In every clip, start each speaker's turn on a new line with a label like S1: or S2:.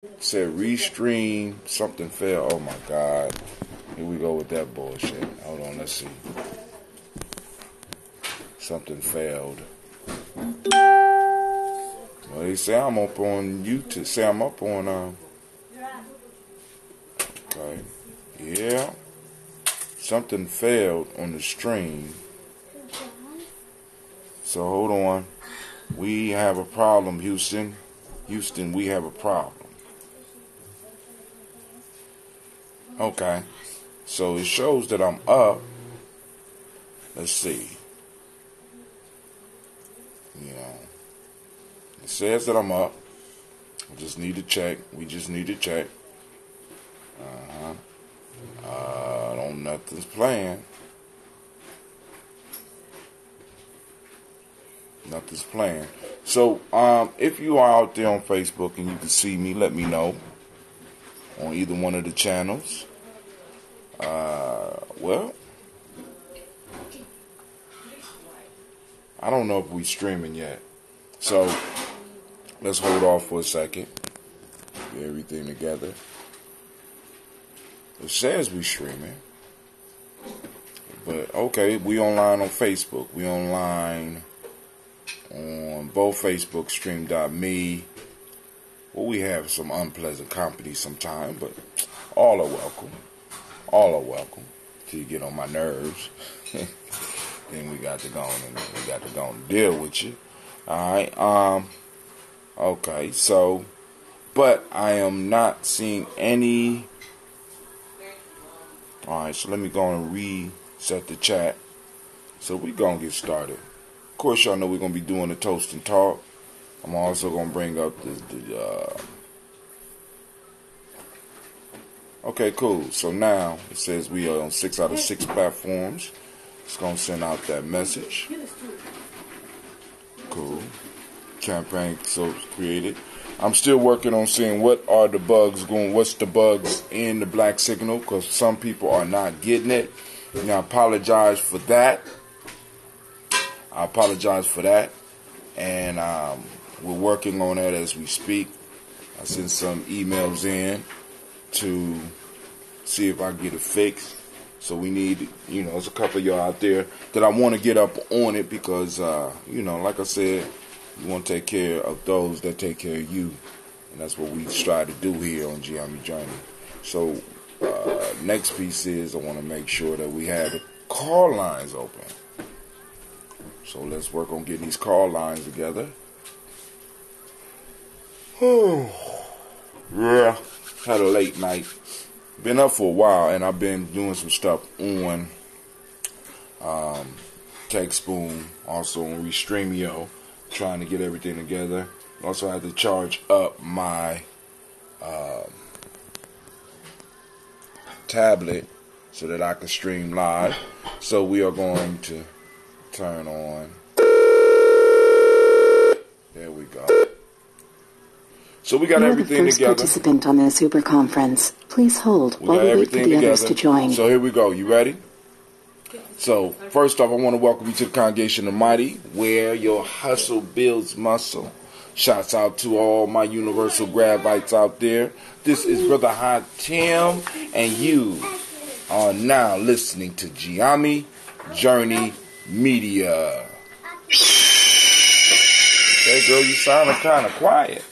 S1: It said restream, something failed. Oh my God. Here we go with that bullshit. Hold on, let's see. Something failed. Well, they say I'm up on YouTube. Say I'm up on, okay. Yeah. Something failed on the stream. So hold on. We have a problem, Houston. Houston, we have a problem. Okay. So it shows that I'm up. Let's see. You know. It says that I'm up. We just need to check. We just need to check. Don't nothing's playing. Nothing's playing. So, if you are out there on Facebook and you can see me, let me know on either one of the channels. Well, I don't know if we're streaming yet. So, let's hold off for a second. Get everything together. It says we're streaming. But, okay, we online on Facebook. We online on both Facebook, stream.me. Well, we have some unpleasant company sometime, but all are welcome. All are welcome till you get on my nerves. Then we got to go and deal with you. Alright, okay, so, but I am not seeing any. Alright, so let me go and reset the chat. So we gonna get started. Of course, y'all know we're gonna be doing the toast and talk. I'm also gonna bring up the okay, cool. So now it says we are on 6 out of 6 platforms. It's gonna send out that message. Cool. Campaign so created. I'm still working on seeing what are the bugs going. What's the bugs in the black signal? Because some people are not getting it. And I apologize for that. And we're working on that as we speak. I sent some emails in to see if I can get it fixed. So we need, there's a couple of y'all out there that I want to get up on it because, like I said, we want to take care of those that take care of you. And that's what we try to do here on Gye-Nyame Journey. So next piece is I want to make sure that we have the call lines open. So let's work on getting these call lines together. Yeah, had a late night. Been up for a while, and I've been doing some stuff on TechSpoon, also on Restreamio, trying to get everything together. Also had to charge up my tablet so that I can stream live. So we are going to turn on. There we go. So we got everything
S2: the first
S1: together.
S2: Participant on this Uber conference. Please hold while we wait for the others to join.
S1: So here we go. You ready? So first off, I want to welcome you to the Congregation of Mighty, where your hustle builds muscle. Shouts out to all my universal gravites out there. This is Brother Hot Tim, and you are now listening to Gye-Nyame Journey Media. Hey girl, you sounding kind of quiet.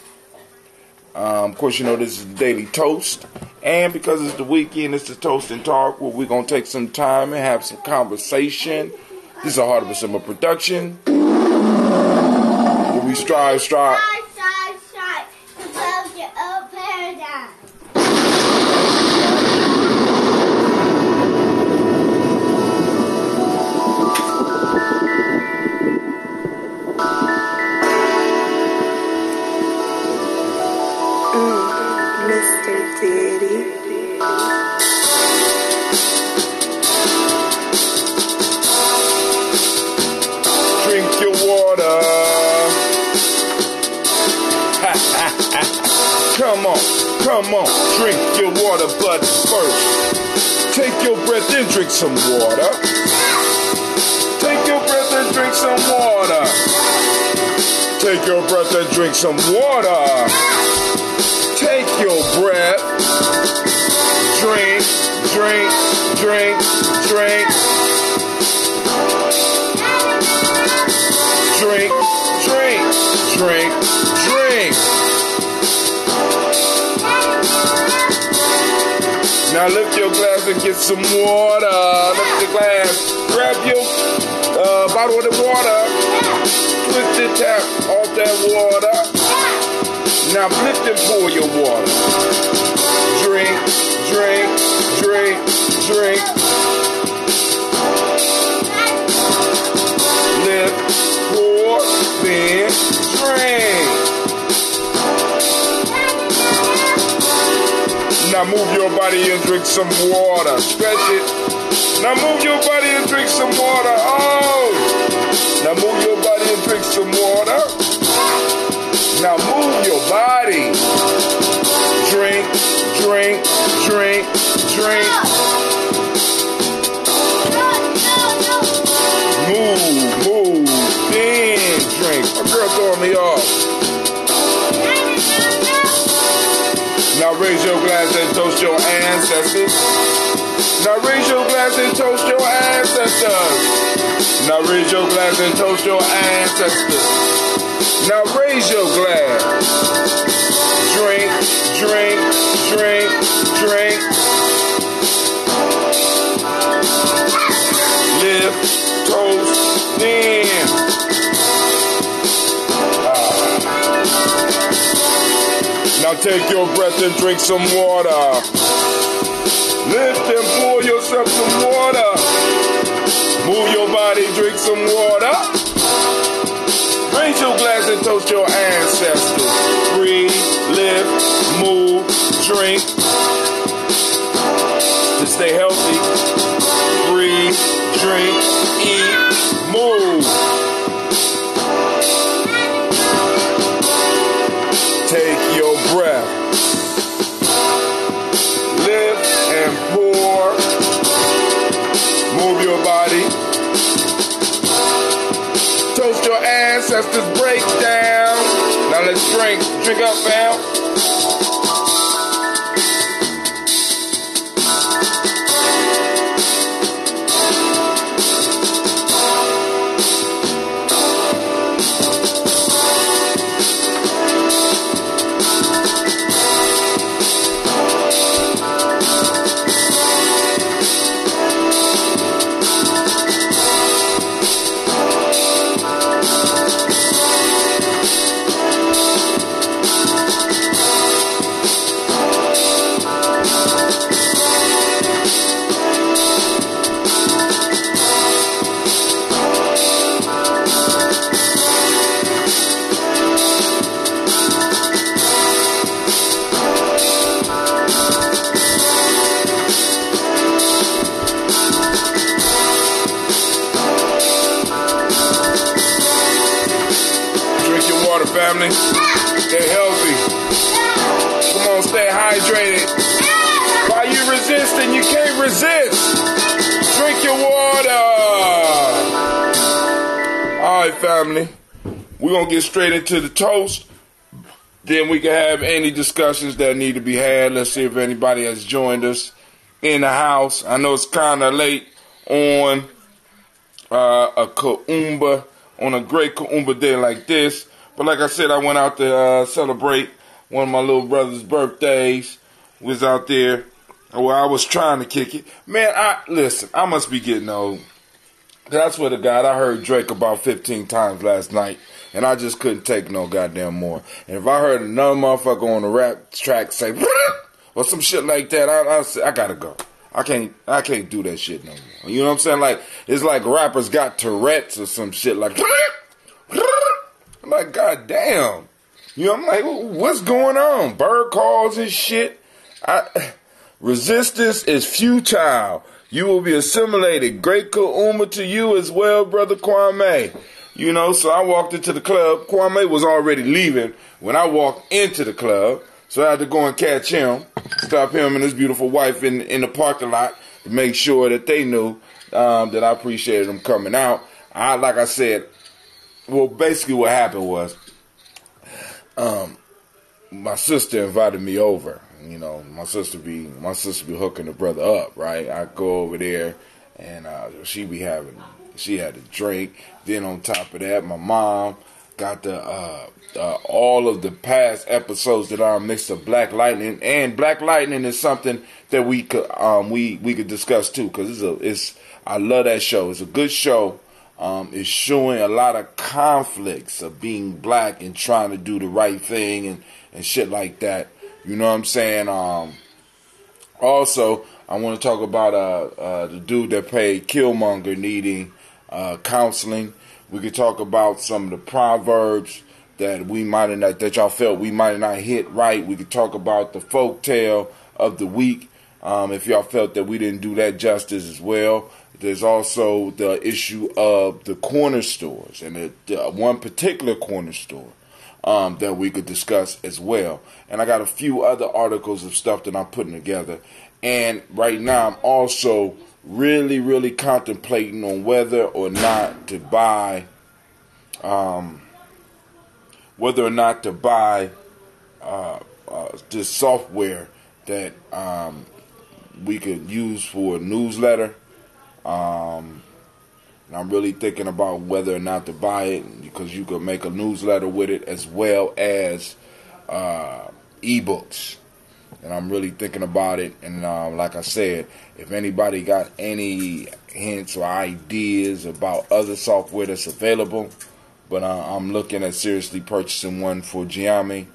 S1: Of course, this is the Daily Toast. And because it's the weekend, it's the Toast and Talk, where we're going to take some time and have some conversation. This is a Heart of a Simmer production. Where we strive to build your own paradigm.
S3: Mr. Diddy.
S1: Drink your water. Come on, drink your water, but first, take your breath and drink some water. Take your breath and drink some water. Take your breath and drink some water. Take your breath. Drink, drink, drink, drink. Drink, drink, drink, drink. Now lift your glass and get some water. Lift the glass. Grab your bottle of the water. Twist the tap off that water. Now lift and pour your water. Drink, drink, drink, drink. Lift, pour, then drink. Now move your body and drink some water. Stretch it. Now move your body and drink some water. Oh! Now move your body and drink some water. Now move your body. Drink, drink, drink, drink. Move, then drink. My girl throwing me off. Now raise your glass and toast your ancestors. Now raise your glass and toast your ancestors. Now raise your glass and toast your ancestors. Now raise your glass. Drink, drink, drink, drink. Lift, toast, then. Now take your breath and drink some water. Lift and pour yourself some water. Move your body, drink some water. Raise your glass and toast your ancestors. Breathe, lift, move, drink. To stay healthy. Breathe, drink, eat, move. Take your breath. Lift and pour. Move your body. Toast your ancestors. Break down. Now let's drink. Drink up, fam. Family, stay healthy. Come on, stay hydrated. While you resisting, you can't resist. Drink your water. All right, family. We're going to get straight into the toast. Then we can have any discussions that need to be had. Let's see if anybody has joined us in the house. I know it's kind of late on a Kuumba, on a great Kuumba day like this. But like I said, I went out to celebrate one of my little brother's birthdays. Was out there. Well, I was trying to kick it. Man, listen, I must be getting old. That's what to God, I heard Drake about 15 times last night. And I just couldn't take no goddamn more. And if I heard another motherfucker on the rap track say, or some shit like that, I gotta go. I can't do that shit no more. You know what I'm saying? Like, it's like rappers got Tourette's or some shit like, I'm like, God damn. You know, I'm like, what's going on? Bird calls and shit. Resistance is futile. You will be assimilated. Great Kuumba to you as well, Brother Kwame. You know, so I walked into the club. Kwame was already leaving when I walked into the club. So I had to go and catch him, stop him and his beautiful wife in the parking lot to make sure that they knew that I appreciated them coming out. Like I said, well, basically what happened was my sister invited me over. You know, my sister be hooking the brother up, right? I go over there, and she had a drink. Then on top of that, my mom got the all of the past episodes that are mixed of Black Lightning, and Black Lightning is something that we could discuss too, because I love that show. It's a good show. It's showing a lot of conflicts of being black and trying to do the right thing and shit like that. You know what I'm saying? Also, I want to talk about the dude that played Killmonger needing counseling. We could talk about some of the proverbs that that y'all felt we might not hit right. We could talk about the folktale of the week, if y'all felt that we didn't do that justice as well. There's also the issue of the corner stores, and the one particular corner store that we could discuss as well. And I got a few other articles of stuff that I'm putting together. And right now I'm also really, really contemplating on whether or not to buy this software that we could use for a newsletter. And I'm really thinking about whether or not to buy it, because you could make a newsletter with it as well as ebooks. And I'm really thinking about it. And like I said, if anybody got any hints or ideas about other software that's available, but I'm looking at seriously purchasing one for Gye-Nyame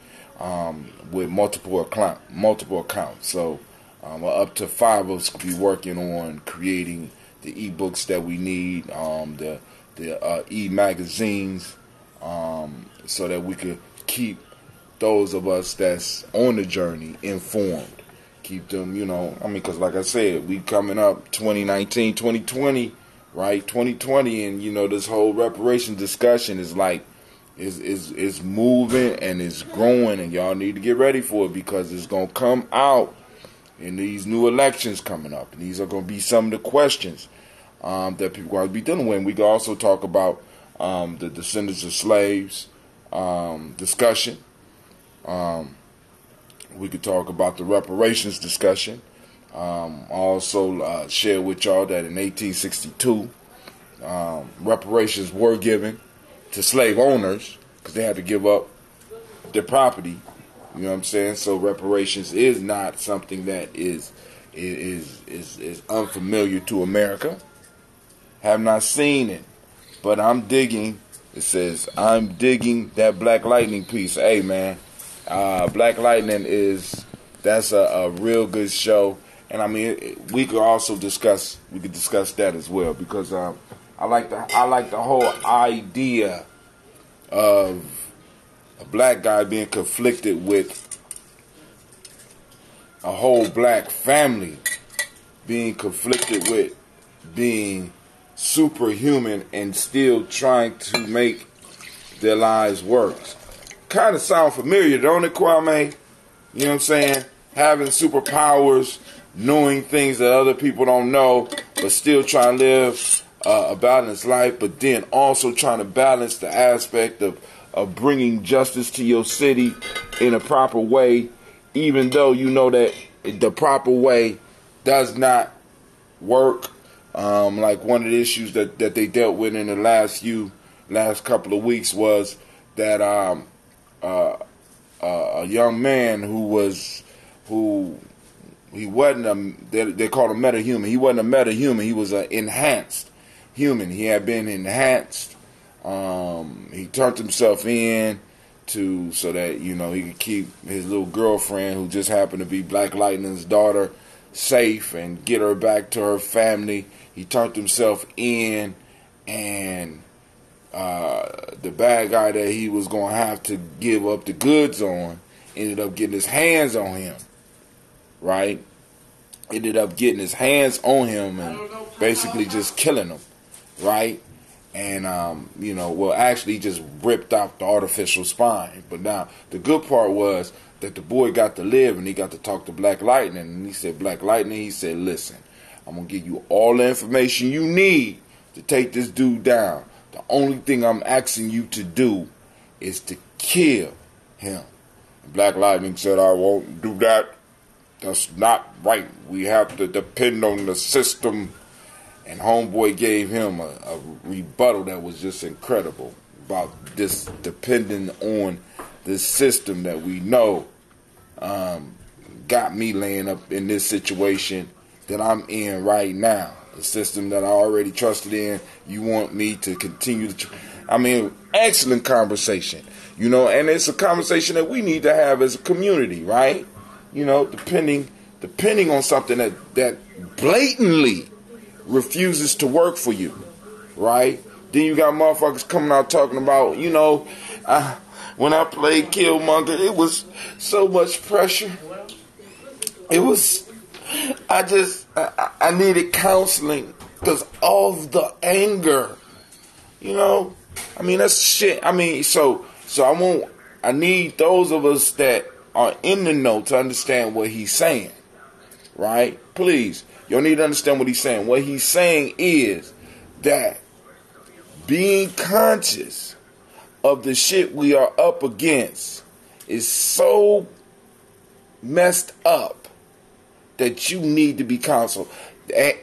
S1: with multiple accounts. So up to 5 of us could be working on creating the ebooks that we need, the e-magazines, so that we could keep those of us that's on the journey informed. Keep them, because like I said, we coming up 2019, 2020, right? 2020, and this whole reparation discussion is like, is moving and is growing, and y'all need to get ready for it, because it's going to come out in these new elections coming up. And these are going to be some of the questions that people are going to be dealing with. And we can also talk about the descendants of slaves discussion. We could talk about the reparations discussion. Also share with y'all that in 1862, reparations were given to slave owners because they had to give up their property. You know what I'm saying? So reparations is not something that is unfamiliar to America. Have not seen it, but I'm digging. It says, I'm digging that Black Lightning piece. Hey, man, Black Lightning that's a real good show. And I mean, we could also discuss that as well, because I like the whole idea of a black guy being conflicted with a whole black family being conflicted with being superhuman and still trying to make their lives work. Kind of sound familiar, don't it, Kwame? You know what I'm saying? Having superpowers, knowing things that other people don't know, but still trying to live a balanced life, but then also trying to balance the aspect of bringing justice to your city in a proper way, even though you know that the proper way does not work. Like one of the issues that they dealt with in the last couple of weeks was that a young man he wasn't they called him metahuman. He wasn't a metahuman. He was an enhanced human. He had been enhanced. He turned himself in so that he could keep his little girlfriend, who just happened to be Black Lightning's daughter, safe and get her back to her family. He turned himself in, and the bad guy that he was going to have to give up the goods on ended up getting his hands on him, right? Ended up getting his hands on him and basically just killing him, right? And, actually just ripped out the artificial spine. But now, the good part was that the boy got to live, and he got to talk to Black Lightning. And he said, Black Lightning, he said, listen, I'm going to give you all the information you need to take this dude down. The only thing I'm asking you to do is to kill him. Black Lightning said, I won't do that. That's not right. We have to depend on the system. And homeboy gave him a rebuttal that was just incredible about this depending on the system that we know got me laying up in this situation that I'm in right now. The system that I already trusted in. You want me to continue to... excellent conversation. And it's a conversation that we need to have as a community, right? Depending on something that blatantly refuses to work for you, right? Then you got motherfuckers coming out talking about, when I played Killmonger, it was so much pressure. It was, I needed counseling because of the anger, that's shit. I need those of us that are in the know to understand what he's saying, right? Please, you need to understand what he's saying. What he's saying is that being conscious of the shit we are up against is so messed up that you need to be counseled.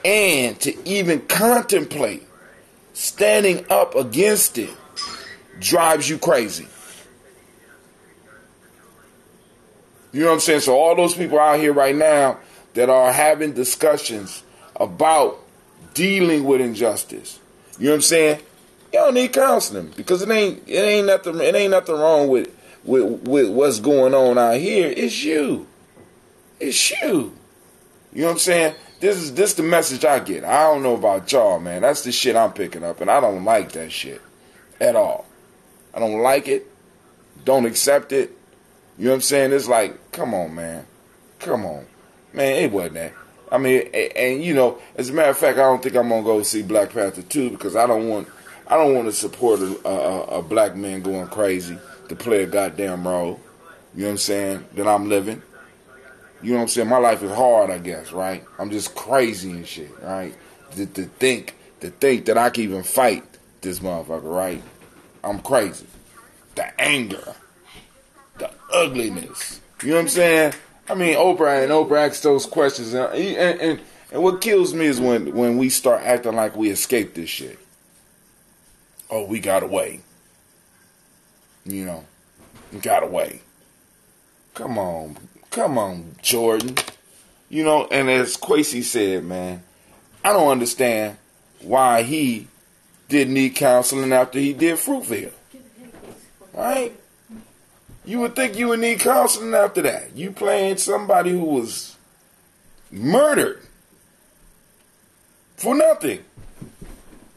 S1: And to even contemplate standing up against it drives you crazy. You know what I'm saying? So all those people out here right now that are having discussions about dealing with injustice, you know what I'm saying? Y'all need counseling because it ain't nothing wrong with what's going on out here. It's you. It's you. You know what I'm saying? This the message I get. I don't know about y'all, man. That's the shit I'm picking up, and I don't like that shit at all. I don't like it. Don't accept it. You know what I'm saying? It's like, come on, man. Come on. Man, it wasn't that. And as a matter of fact, I don't think I'm going to go see Black Panther 2 because I don't want to support a black man going crazy to play a goddamn role. You know what I'm saying? That I'm living. You know what I'm saying? My life is hard, I guess, right? I'm just crazy and shit, right? To think that I can even fight this motherfucker, right? I'm crazy. The anger. The ugliness. You know what I'm saying? Oprah asks those questions. And what kills me is when we start acting like we escaped this shit. Oh, we got away. We got away. Come on, Jordan. And as Kwesi said, man, I don't understand why he didn't need counseling after he did Fruitvale. Right? You would think you would need counseling after that. You playing somebody who was murdered for nothing.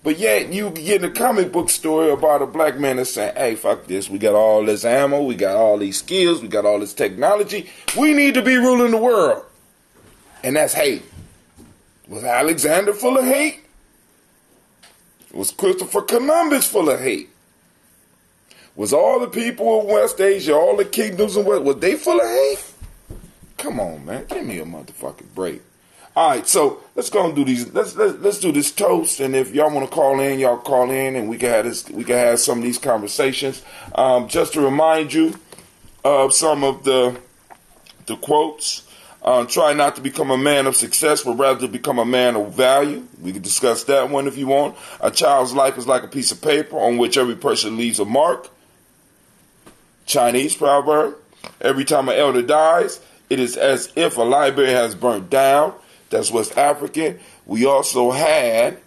S1: But yet you get a comic book story about a black man that's saying, hey, fuck this. We got all this ammo. We got all these skills. We got all this technology. We need to be ruling the world. And that's hate. Was Alexander full of hate? Was Christopher Columbus full of hate? Was all the people in West Asia, all the kingdoms and what, were they full of hate? Come on, man. Give me a motherfucking break. All right, so let's go and do these. Let's do this toast, and if y'all want to call in, y'all call in, and we can have this. We can have some of these conversations. Just to remind you of some of the quotes. Try not to become a man of success, but rather to become a man of value. We can discuss that one if you want. A child's life is like a piece of paper on which every person leaves a mark. Chinese proverb. Every time an elder dies, it is as if a library has burnt down. That's West African. We also had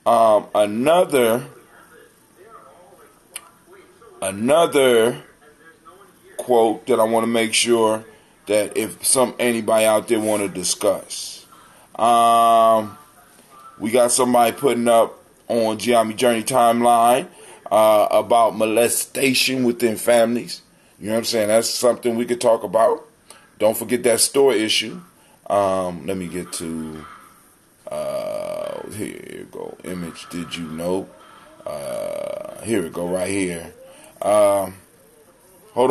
S1: another quote that I want to make sure that if anybody out there want to discuss. We got somebody putting up on Gye-Nyame Journey timeline about molestation within families. You know what I'm saying? That's something we could talk about. Don't forget that store issue. Let me get to here you go. Image, did you know? Here we go, right here. Hold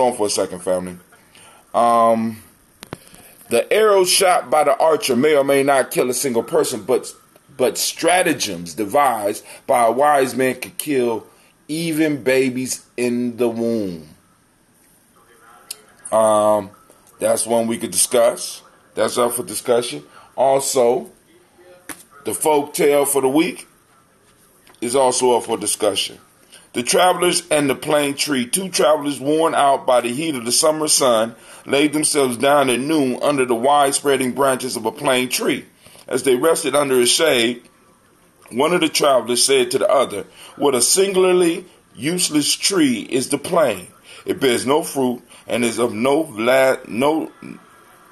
S1: on for a second, family. The arrow shot by the archer may or may not kill a single person, but stratagems devised by a wise man could kill even babies in the womb. That's one we could discuss. That's up for discussion. Also, the folk tale for the week is also up for discussion. The travelers and the plane tree. 2 travelers worn out by the heat of the summer sun laid themselves down at noon under the wide-spreading branches of a plane tree. As they rested under its shade, one of the travelers said to the other, "What a singularly useless tree is the plane. It bears no fruit and is of and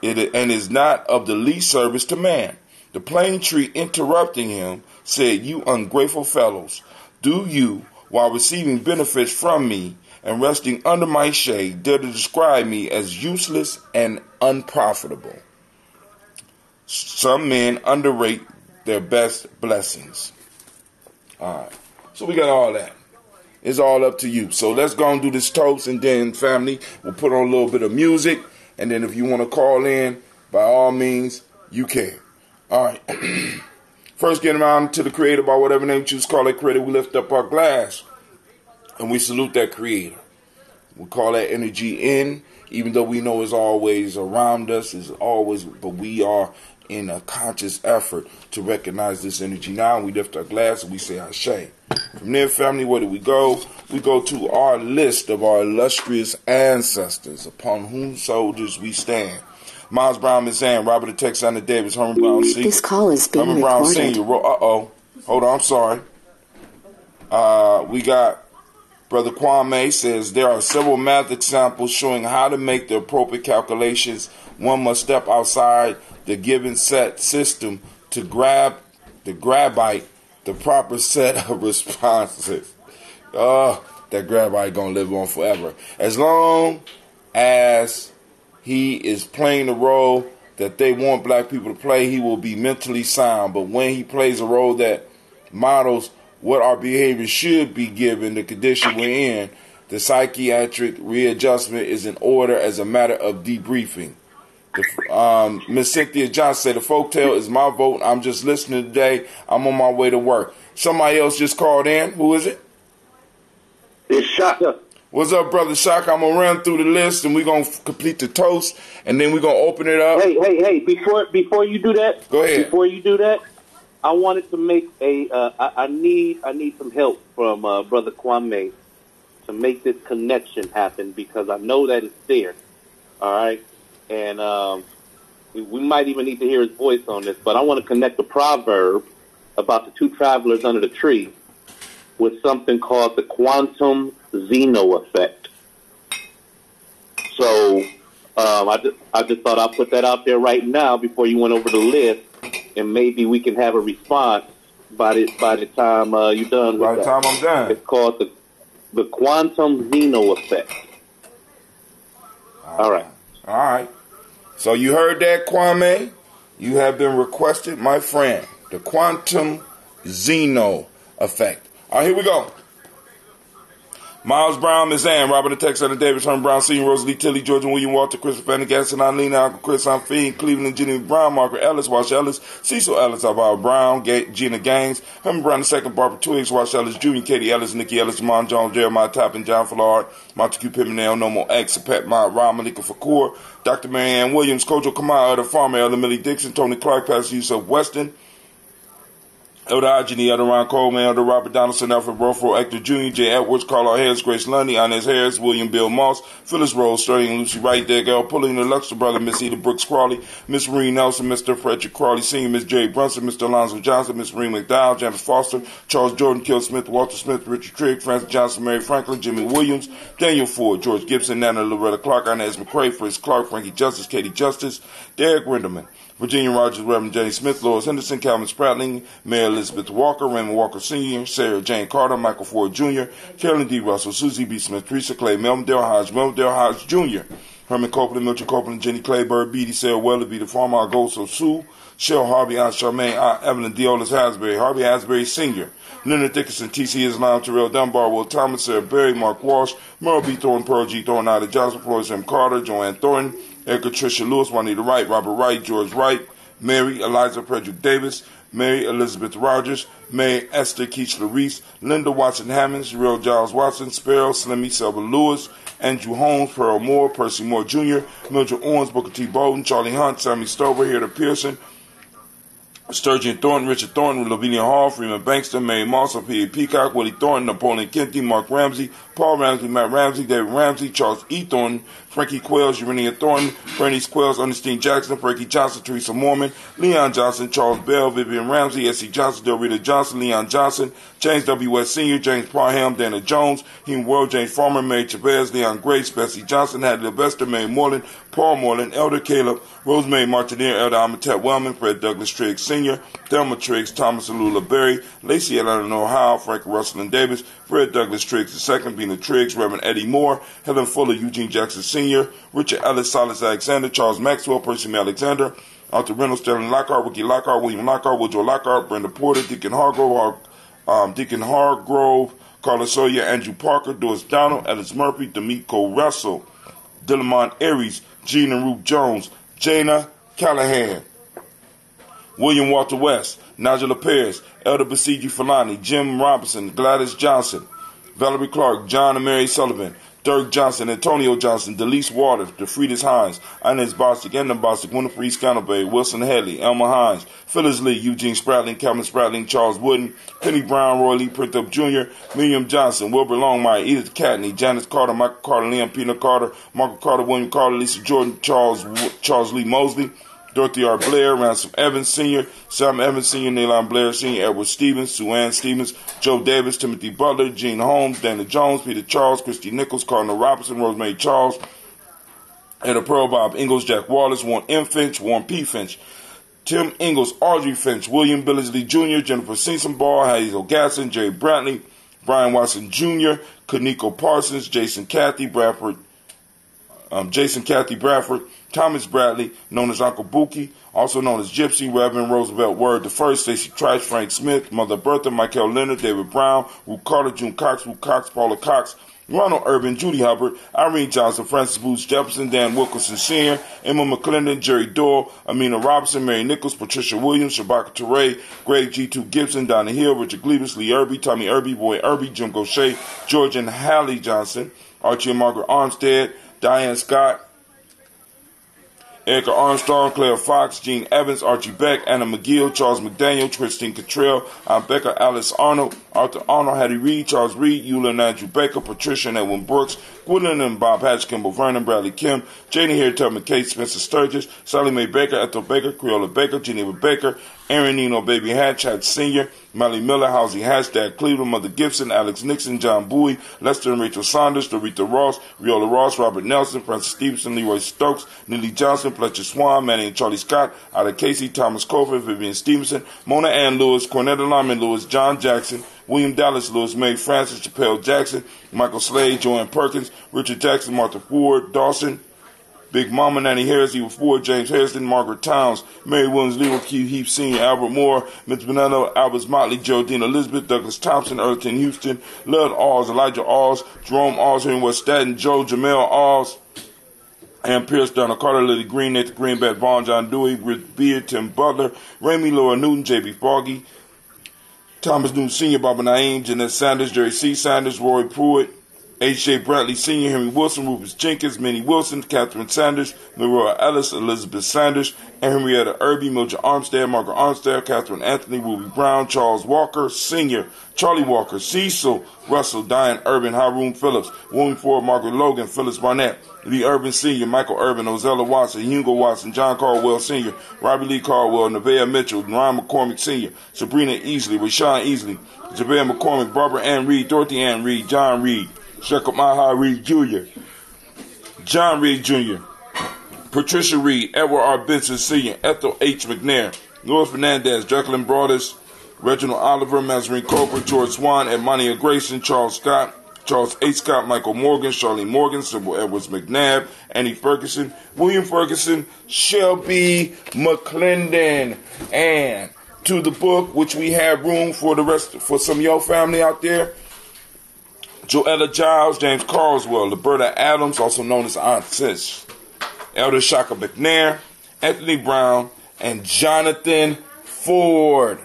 S1: is not of the least service to man." The plane tree, interrupting him, said, "You ungrateful fellows, do you, while receiving benefits from me and resting under my shade, dare to describe me as useless and unprofitable? Some men underrate their best blessings." All right. So we got all that. It's all up to you. So let's go and do this toast, and then, family, we'll put on a little bit of music. And then if you want to call in, by all means, you can. All right. First, getting around to the Creator, by whatever name you choose to call that Creator, we lift up our glass and we salute that Creator. We call that energy in, even though we know it's always around us, but we are in a conscious effort to recognize this energy now. And we lift our glass and we say Ashe. From there, family, where do we go? We go to our list of our illustrious ancestors, upon whose shoulders we stand. Miles Brown, Miss Ann, Robert the Tech, Son of Davis, Herman Brown Sr.
S2: This call is being
S1: Herman Brown
S2: recorded.
S1: Sr. Hold on, I'm sorry. We got Brother Kwame says, there are several math examples showing how to make the appropriate calculations. One must step outside the given set system to grab the proper set of responses. That grabite gonna live on forever. As long as he is playing the role that they want black people to play, he will be mentally sound. But when he plays a role that models what our behavior should be given the condition we're in, the psychiatric readjustment is in order as a matter of debriefing. Miss Cynthia Johnson said, the folktale is my vote. I'm just listening today. I'm on my way to work. Somebody else just called in. Who is it?
S4: It's Shasha.
S1: What's up, Brother Shaka? I'm going to run through the list, and we're going to complete the toast, and then we're going to open it up.
S4: Hey, before you do that,
S1: go ahead.
S4: Before you do that, I wanted to make I need some help from Brother Kwame to make this connection happen, because I know that it's there. All right? And we might even need to hear his voice on this, but I want to connect the proverb about the 2 travelers under the tree with something called the quantum Zeno effect. So I just thought I'd put that out there right now before you went over the list, and maybe we can have a response by the time you're done with that. By the time I'm done. It's called the quantum Zeno effect. All right.
S1: All right. So you heard that, Kwame? You have been requested, my friend. The quantum Zeno effect. All right, here we go. Miles Brown, Miss Ann, Robert the Tech, Son of Davis, Herman Brown Sr., Rosalie Tilly, Georgia William Walter, Christopher Pendergast, Lena, Uncle Chris, I'm Fiend, Cleveland, Jenny Brown, Margaret Ellis, Wash Ellis, Cecil Ellis, Alvaro Brown, Gina Gaines, Herman Brown II, Barbara Twiggs, Wash Ellis Jr., Katie Ellis, Nikki Ellis, Jamon Jones, Jeremiah Toppin, John Fallard, Montague Pimenel, Nomo X, Pet Mott, Rob Malika Fakour, Dr. Marianne Williams, Kojo Kamal, Elder Farmer, Elder Millie Dixon, Tony Clark, Pastor Yusuf Weston, Elder Agini, Elder Ron Coleman, Elder Robert Donaldson, Alfred Brofro, Hector Jr., J. Edwards, Carlo Harris, Grace Lundy, Inez Harris, William Bill Moss, Phyllis Rose, Sterling Lucy Wright, Degel, Pulling the Luxor Brother, Miss Eda Brooks Crawley, Miss Marie Nelson, Mr. Frederick Crawley Sr., Miss Jerry Brunson, Mr. Alonzo Johnson, Miss Marie McDowell, James Foster, Charles Jordan, Kill Smith, Walter Smith, Richard Trigg, Francis Johnson, Mary Franklin, Jimmy Williams, Daniel Ford, George Gibson, Nana Loretta Clark, Inez McCrae, Fritz Clark, Frankie Justice, Katie Justice, Derek Rinderman, Virginia Rogers, Reverend Jenny Smith, Lois Henderson, Calvin Spratling, Mayor Elizabeth Walker, Raymond Walker Sr., Sarah Jane Carter, Michael Ford Jr., Carolyn D. Russell, Susie B. Smith, Teresa Clay, Melvin Dale Hodge Jr., Herman Copeland, Milton Copeland, Jenny Clayburg, Beatty, Sarah Weatherby, the Farmer, Agoso Sue, Shell Harvey, Aunt Charmaine, Aunt Evelyn Deolis Hasbury, Harvey Hasbury Sr., Leonard Dickinson, T.C. Islam, Terrell Dunbar, Will Thomas, Sarah Berry, Mark Walsh, Merle B. Thornton, Pearl G. Thornton, Ida Johnson, Floyd M. Carter, Joanne Thornton, Edgar Tricia Lewis, Juanita Wright, Robert Wright, George Wright, Mary Eliza Frederick Davis, Mary Elizabeth Rogers, Mary Esther Keachler Reese, Linda Watson Hammonds, Real Giles Watson, Sparrow, Slimmy Selva Lewis, Andrew Holmes, Pearl Moore, Percy Moore Jr., Mildred Owens, Booker T. Bowden, Charlie Hunt, Sammy Stover, Hilda Pearson, Sturgeon Thornton, Richard Thornton, Lavinia Hall, Freeman Bankston, Mary Moss, P.A. Peacock, Willie Thornton, Napoleon Kennedy, Mark Ramsey, Paul Ramsey, Matt Ramsey, David Ramsey, Charles E. Thornton, Frankie Quells, Urania Thornton, Bernice Quells, Ernestine Jackson, Frankie Johnson, Teresa Mormon, Leon Johnson, Charles Bell, Vivian Ramsey, S.C. Johnson, Del Rita Johnson, Leon Johnson, James W. West Sr., James Parham, Dana Jones, Hugh World, James Farmer, Mary Chavez, Leon Grace, Bessie Johnson, Hattie Levester, Mary Moreland, Paul Moreland, Elder Caleb, Rosemary Martineer, Elder Amatette Wellman, Fred Douglas Triggs Sr., Thelma Triggs, Thomas Alula Berry, Lacey Eleanor Howe, Frank Russell and Davis, Fred Douglas Triggs II, Bina Triggs, Reverend Eddie Moore, Helen Fuller, Eugene Jackson Sr., Richard Ellis, Silas Alexander, Charles Maxwell, Percy May Alexander, Arthur Reynolds, Sterling Lockhart, Ricky Lockhart, William Lockhart, Woodrow Lockhart, Brenda Porter, Deacon Hargrove, Carla Sawyer, Andrew Parker, Doris Donald, Ellis Murphy, D'Amico Russell, Dillamon Aries, Gina Ruth Jones, Jana Callahan, William Walter West, Nigel Perez, Elder Basiji Falani, Jim Robinson, Gladys Johnson, Valerie Clark, John and Mary Sullivan, Dirk Johnson, Antonio Johnson, Delise Waters, DeFriedis Hines, Inez Bostic, Edna Bostic, Winifred Scannabay, Wilson Headley, Elma Hines, Phyllis Lee, Eugene Spratling, Calvin Spratling, Charles Wooden, Penny Brown, Roy Lee Printup Jr., William Johnson, Wilbur Longmire, Edith Catney, Janice Carter, Michael Carter, Liam Pina Carter, Margaret Carter, William Carter, Lisa Jordan, Charles Lee Mosley, Dorothy R. Blair, Ransom Evans Sr., Sam Evans Sr., Neilon Blair Sr., Edward Stevens, Sue Ann Stevens, Joe Davis, Timothy Butler, Gene Holmes, Dana Jones, Peter Charles, Christy Nichols, Cardinal Robinson, Rosemary Charles, Etta Pearl, Bob Ingalls, Jack Wallace, Warren M. Finch, Warren P. Finch, Tim Ingalls, Audrey Finch, William Billingsley Jr., Jennifer Sensenbaugh, Hazel Gasson, Jerry Brantley, Brian Watson Jr., Kaniko Parsons, Jason Cathy Bradford, Thomas Bradley, known as Uncle Buki, also known as Gypsy, Reverend Roosevelt Word I, Stacey Trice, Frank Smith, Mother Bertha, Michael Leonard, David Brown, Ruth Carter, June Cox, Ruth Cox, Paula Cox, Ronald Urban, Judy Hubbard, Irene Johnson, Francis Booth Jefferson, Dan Wilkerson Sr., Emma McClendon, Jerry Doyle, Amina Robinson, Mary Nichols, Patricia Williams, Shabaka Teray, Greg G2 Gibson, Donna Hill, Richard Glebus, Lee Irby, Tommy Irby, Boy Irby, Jim Gaucher, George and Hallie Johnson, Archie and Margaret Armstead, Diane Scott, Erica Armstrong, Claire Fox, Gene Evans, Archie Beck, Anna McGill, Charles McDaniel, Christine Cottrell, Becca, Alice Arnold, Arthur Arnold, Hattie Reed, Charles Reed, Eula and Andrew Baker, Patricia and Edwin Brooks, Gwendolyn and Bob Hatch, Kimball Vernon, Bradley Kim, Janie Hare, Tubman Kate, Spencer Sturgis, Sally Mae Baker, Ethel Baker, Creola Baker, Geneva Baker, Aaron Nino, Baby Hatch, Hatch Sr., Molly Miller, Housie Hatch, Dad Cleveland, Mother Gibson, Alex Nixon, John Bowie, Lester and Rachel Saunders, Dorita Ross, Riola Ross, Robert Nelson, Francis Stevenson, Leroy Stokes, Neely Johnson, Fletcher Swan, Manny and Charlie Scott, Ada Casey, Thomas Cofer, Vivian Stevenson, Mona Ann Lewis, Cornetta Lyman Lewis, John Jackson, William Dallas Lewis, Mae Francis, Chappelle Jackson, Michael Slade, Joanne Perkins, Richard Jackson, Martha Ford, Dawson, Big Mama, Nanny Harris, Eva Ford, James Harrison, Margaret Towns, Mary Williams, Leroy Q. Heath Sr., Albert Moore, Mitch Bonello, Albert Motley, Geraldine Elizabeth, Douglas Thompson, Earlton Houston, Lud Alls, Elijah Alls, Jerome Alls, Henry West Staten, Joe Jamel Alls, Ann Pierce, Donald Carter, Lily Green, Nathan Greenback, Vaughn, John Dewey, Rick Beard, Tim Butler, Ramey, Laura Newton, J.B. Foggy, Thomas Newton Sr., Barbara Naeem, Jeanette Sanders, Jerry C. Sanders, Roy Pruitt, H.J. Bradley Sr., Henry Wilson, Rufus Jenkins, Minnie Wilson, Catherine Sanders, Leroy Ellis, Elizabeth Sanders, and Henrietta Irby, Mildred Armstead, Margaret Armstead, Catherine Anthony, Ruby Brown, Charles Walker Sr., Charlie Walker, Cecil Russell, Diane Urban, Haroon Phillips, William Ford, Margaret Logan, Phyllis Barnett, Lee Urban Sr., Michael Urban, Ozella Watson, Hugo Watson, John Caldwell Sr., Robbie Lee Caldwell, Nevaeh Mitchell, Ryan McCormick Sr., Sabrina Easley, Rashawn Easley, Javea McCormick, Barbara Ann Reed, Dorothy Ann Reed, John Reed, Shekhar Maha Reed Jr., John Reed Jr., Patricia Reed, Edward R. Benson Sr., Ethel H. McNair, Louis Fernandez, Jacqueline Broadus, Reginald Oliver, Mazarine Cooper, George Swan, Edmonia Grayson, Charles Scott, Charles H. Scott, Michael Morgan, Charlene Morgan, Sybil Edwards McNabb, Annie Ferguson, William Ferguson, Shelby McClendon, and to the book, which we have room for the rest, for some of your family out there, Joella Giles, James Carswell, Liberta Adams, also known as Aunt Sis, Elder Shaka McNair, Anthony Brown, and Jonathan Ford.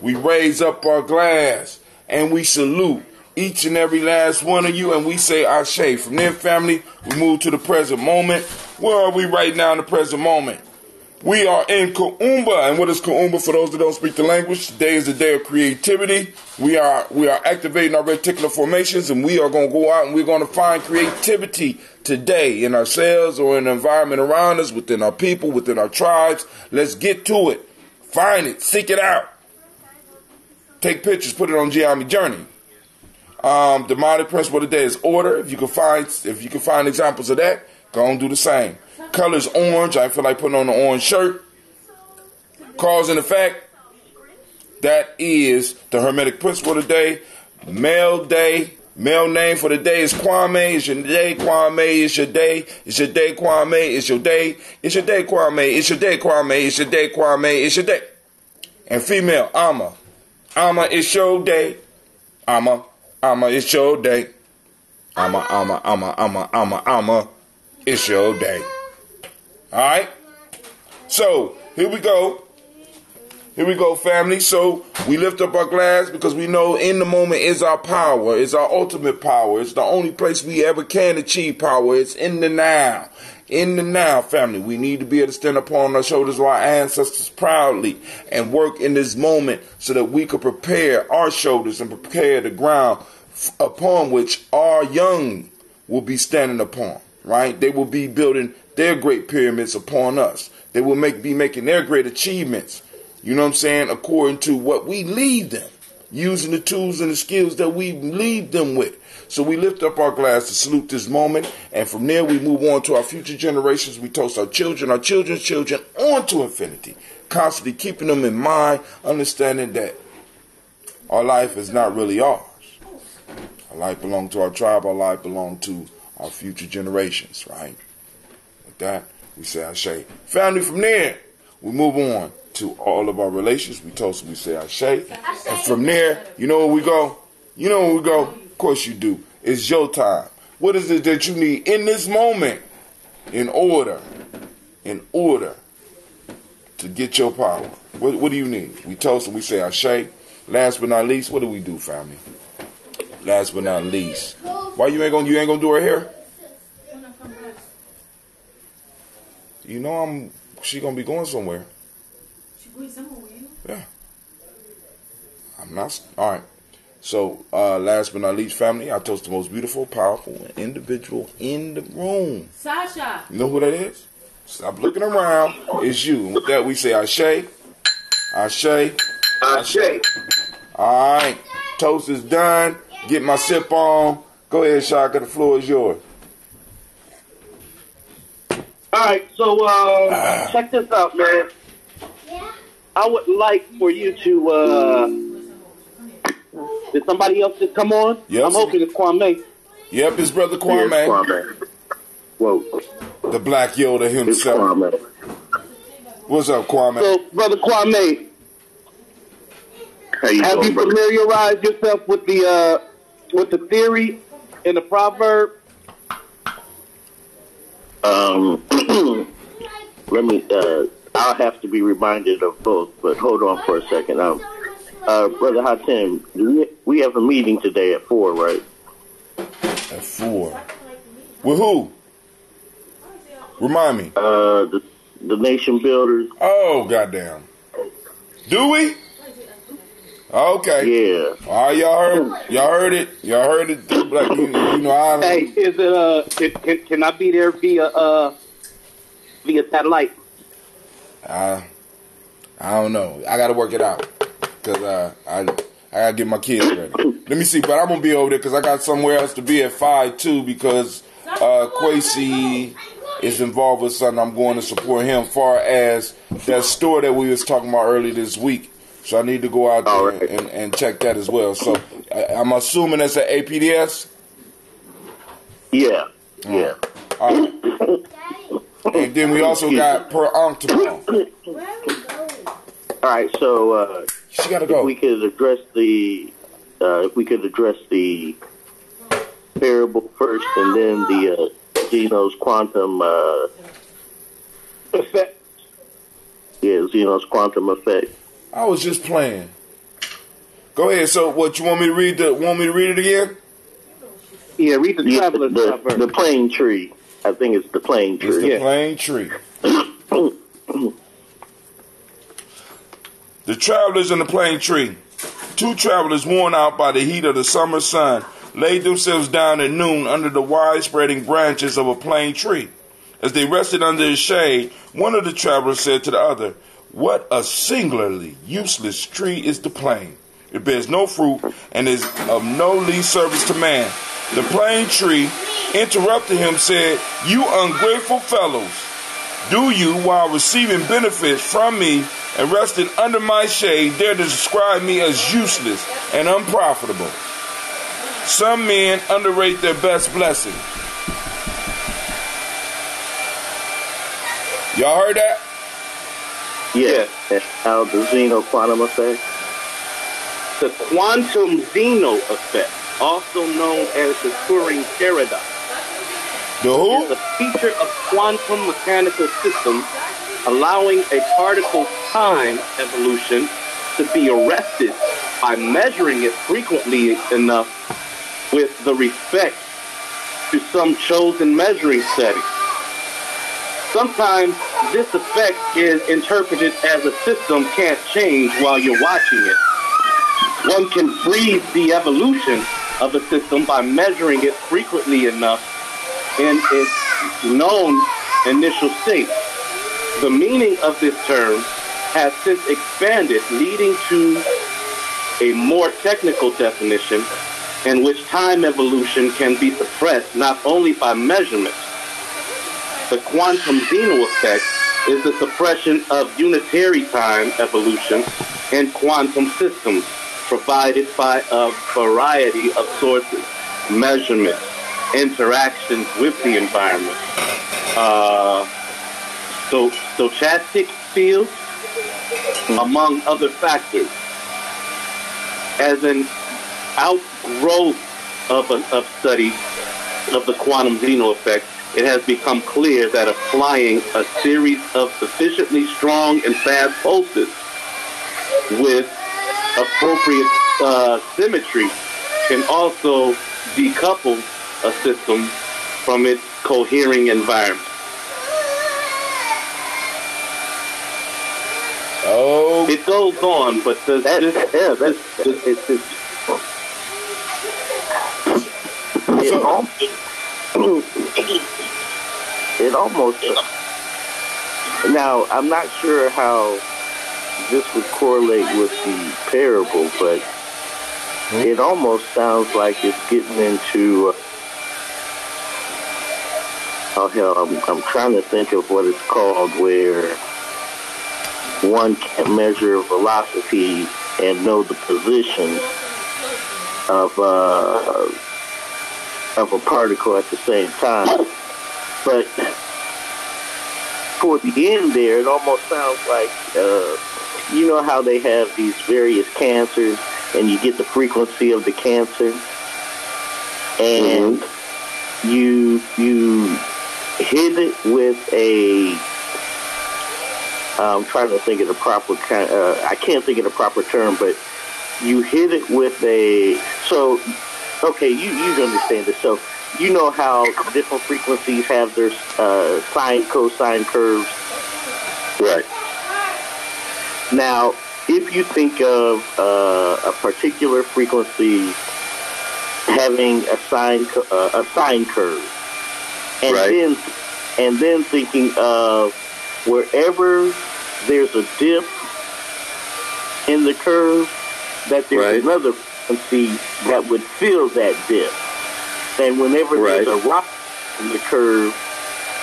S1: We raise up our glass and we salute each and every last one of you, and we say Ashe. From there, family, we move to the present moment. Where are we right now in the present moment? We are in Kuumba. And what is Kuumba for those that don't speak the language? Today is the day of creativity. We are activating our reticular formations, and we are going to go out and we're going to find creativity today in ourselves or in the environment around us, within our people, within our tribes. Let's get to it. Find it. Seek it out. Take pictures. Put it on Gye-Nyame journey. The demonic principle of the day is order. If you can find examples of that, go and do the same. Color's orange. I feel like putting on an orange shirt. Cause and effect. That is the hermetic principle of the day. Male day. Male name for the day is Kwame. It's your day, Kwame. It's your day. It's your day, Kwame. It's your day. It's your day, Kwame. It's your day, Kwame. It's your day, Kwame. It's your day. And female, Amma. Amma, it's your day. Amma, it's your day. Amma. It's your day. All right? So, here we go. Here we go, family. So, we lift up our glass because we know in the moment is our power. It's our ultimate power. It's the only place we ever can achieve power. It's in the now. In the now, family. We need to be able to stand upon our shoulders of our ancestors proudly and work in this moment so that we could prepare our shoulders and prepare the ground upon which our young will be standing upon, right? They will be building their great pyramids upon us. They will be making their great achievements, you know what I'm saying, according to what we leave them, using the tools and the skills that we leave them with. So we lift up our glass to salute this moment, and from there we move on to our future generations. We toast our children's children on to infinity, constantly keeping them in mind, understanding that our life is not really ours. Our life belongs to our tribe. Our life belongs to our future generations, right? With that, we say Ashe. Family, from there, we move on to all of our relations. We toast and we say Ashe. And from there, you know where we go? You know where we go? Of course you do. It's your time. What is it that you need in this moment in order to get your power? What do you need? We toast and we say Ashe. Last but not least, what do we do, family? Last but not least. Why you ain't gonna do her hair? You know she gonna be going somewhere. She going somewhere? Yeah. I'm not. All right. So, last but not least, family, I toast the most beautiful, powerful individual in the room.
S5: Shasha.
S1: You know who that is? Stop looking around. It's you. And with that, we say Ashe. Ashe. Ashe. All right. Toast is done. Get my sip on. Go ahead, Shaka. The floor is yours.
S4: All right, so check this out, man. I would like for you to. Did somebody else just come on?
S1: Yep.
S4: I'm hoping it's Kwame.
S1: Yep, it's Brother Kwame.
S4: Yes, Kwame. Whoa.
S1: The Black Yoda himself.
S4: Kwame.
S1: What's up, Kwame?
S4: So, Brother Kwame, have you familiarized yourself with the theory in the proverb?
S6: Let me, I'll have to be reminded of both, but hold on for a second. Brother Hatem, we have a meeting today at 4, right?
S1: At 4. With who? Remind me.
S6: The Nation Builders.
S1: Oh, goddamn. Do we? Okay.
S6: Yeah.
S1: All right, y'all heard it. Like, you know, I.
S4: Hey, is it can I be there via satellite?
S1: I don't know. I got to work it out because I got to get my kids ready. Let me see, but I'm gonna be over there because I got somewhere else to be at 5 too because Quasi is involved with something. I'm going to support him far as that store that we was talking about earlier this week. So I need to go out there and check that as well. So I'm assuming that's at APDS?
S6: Yeah. Yeah.
S1: All right. And then we also got Per Ankh tomorrow.
S6: All right, so
S1: she gotta go.
S6: If we could address the parable first, and then the Gino's quantum effect. Yeah, Zeno's quantum effect.
S1: I was just playing. Go ahead. So, what you want me to read? Want me to read it again?
S4: Yeah, read the traveler's verse.
S6: The plane tree. I think it's the plane tree.
S1: It's the plane tree. The travelers in the plane tree. 2 travelers worn out by the heat of the summer sun laid themselves down at noon under the wide-spreading branches of a plane tree. As they rested under its shade, one of the travelers said to the other, "What a singularly useless tree is the plane. It bears no fruit and is of no least service to man." The plane tree interrupted him, said, "You ungrateful fellows, do you, while receiving benefits from me and resting under my shade, dare to describe me as useless and unprofitable? Some men underrate their best blessing." Y'all heard that?
S6: Yeah. That's how the Zeno quantum effect.
S4: The quantum Zeno effect, also known as the Turing paradox,
S1: The who?
S4: is a feature of quantum mechanical systems allowing a particle's time evolution to be arrested by measuring it frequently enough with the respect to some chosen measuring setting. Sometimes this effect is interpreted as a system can't change while you're watching it. One can freeze the evolution of a system by measuring it frequently enough in its known initial state. The meaning of this term has since expanded, leading to a more technical definition in which time evolution can be suppressed not only by measurement. The quantum Zeno effect is the suppression of unitary time evolution in quantum systems provided by a variety of sources: measurement, interactions with the environment, stochastic fields, among other factors. As an outgrowth of study of the quantum Zeno effect, it has become clear that applying a series of sufficiently strong and fast pulses with appropriate symmetry can also decouple a system from its cohering environment.
S1: Oh,
S4: it goes on, but
S6: it almost. Now, I'm not sure how this would correlate with the parable, but it almost sounds like it's getting into. Oh hell, I'm trying to think of what it's called, where one can't measure velocity and know the position of a particle at the same time. But toward the end there, it almost sounds like, you know how they have these various cancers and you get the frequency of the cancer, and you hit it with a, I'm trying to think of the proper kind, I can't think of the proper term, but you hit it with a, so, okay, you understand this. So, you know how different frequencies have their sine, cosine curves?
S4: Right.
S6: Now, if you think of a particular frequency having a sine curve, and then thinking of wherever there's a dip in the curve, that there's another frequency that would fill that dip. And whenever there's a rock in the curve,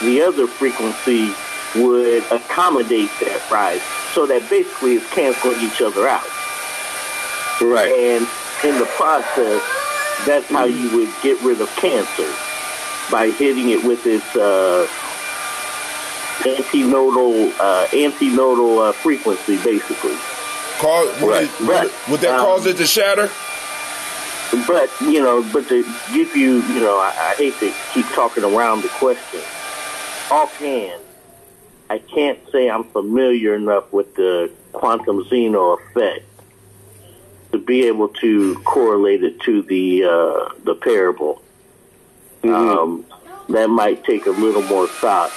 S6: the other frequency would accommodate that rise. So that basically is canceling each other out.
S4: Right.
S6: And in the process, that's how you would get rid of cancer, by hitting it with its antinodal frequency, basically.
S1: Would that cause it to shatter?
S6: But, but to give you, I hate to keep talking around the question. Offhand, I I can't say I'm familiar enough with the quantum Zeno effect to be able to correlate it to the parable. That might take a little more thought.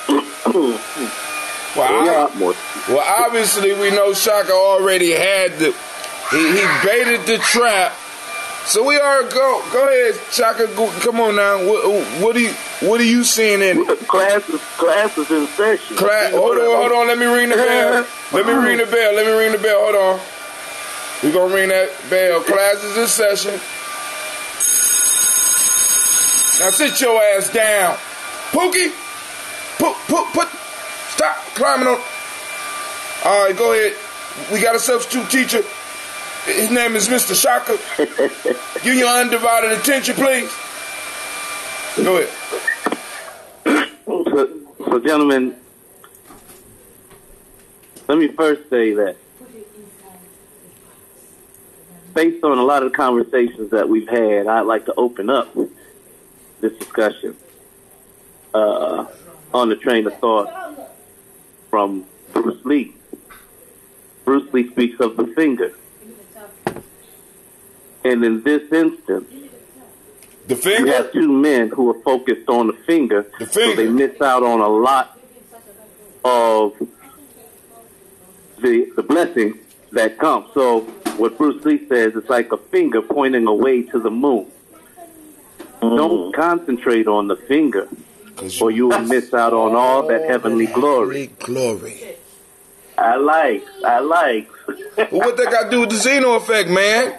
S1: Well, obviously we know Shaka already had he baited the trap. So we are go ahead, Shaka. Come on now. What are you seeing in it?
S6: Class is in session.
S1: Hold on. Let me ring the bell. Let me ring the bell. Hold on. We're gonna ring that bell. Class is in session. Now sit your ass down, Pookie. Put. Stop climbing on. All right, go ahead. We got a substitute teacher. His name is Mr. Shaka. Give your undivided attention, please. Go ahead.
S4: So, gentlemen, let me first say that based on a lot of the conversations that we've had, I'd like to open up this discussion on the train of thought from Bruce Lee. Bruce Lee speaks of the finger. And in this instance,
S1: the finger?
S4: You have two men who are focused on the finger. So they miss out on a lot of the blessing that comes. So what Bruce Lee says is like a finger pointing away to the moon. Don't concentrate on the finger, or you will miss out on all that heavenly glory. I like.
S1: Well, what that got to do with the Zeno effect, man?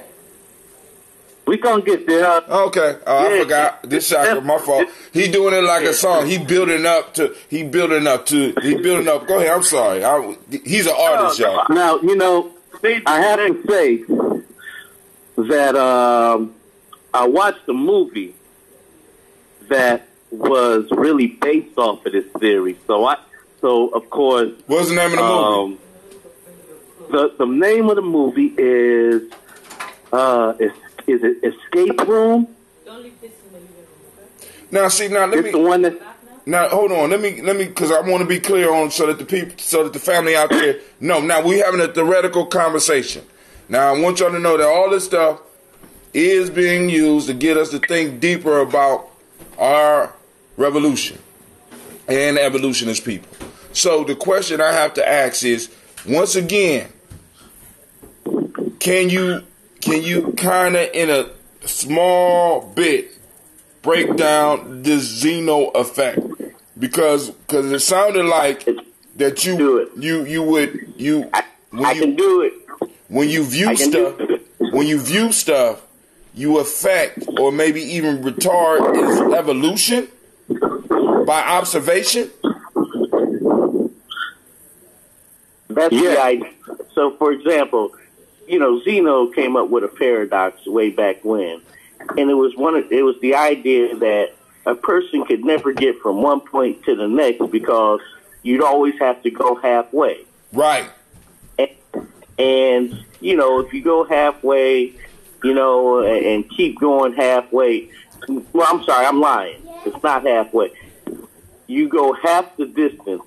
S4: We gonna get there.
S1: Okay. I forgot. This Shaka, my fault. He doing it like a song. He building up. Go ahead. I'm sorry. He's an artist, y'all.
S4: Now, I have to say that I watched a movie that was really based off of this theory. So of course,
S1: what's the name of the movie?
S4: The name of the movie is it Escape Room?
S1: Now, see, let me.
S4: The one that.
S1: Now, hold on. Let me, because I want to be clear on so that the family out there know. Now, we're having a theoretical conversation. Now, I want y'all to know that all this stuff is being used to get us to think deeper about our revolution and evolution as people. So, the question I have to ask is, once again, can you kind of in a small bit break down this Zeno effect? Because it sounded like that you can do it. When you view stuff, you affect or maybe even retard its evolution by observation.
S6: That's the idea. So, for example, Zeno came up with a paradox way back when, and it was the idea that a person could never get from one point to the next because you'd always have to go halfway.
S1: Right.
S6: And if you go halfway, and keep going halfway, well, I'm sorry, I'm lying. It's not halfway. You go half the distance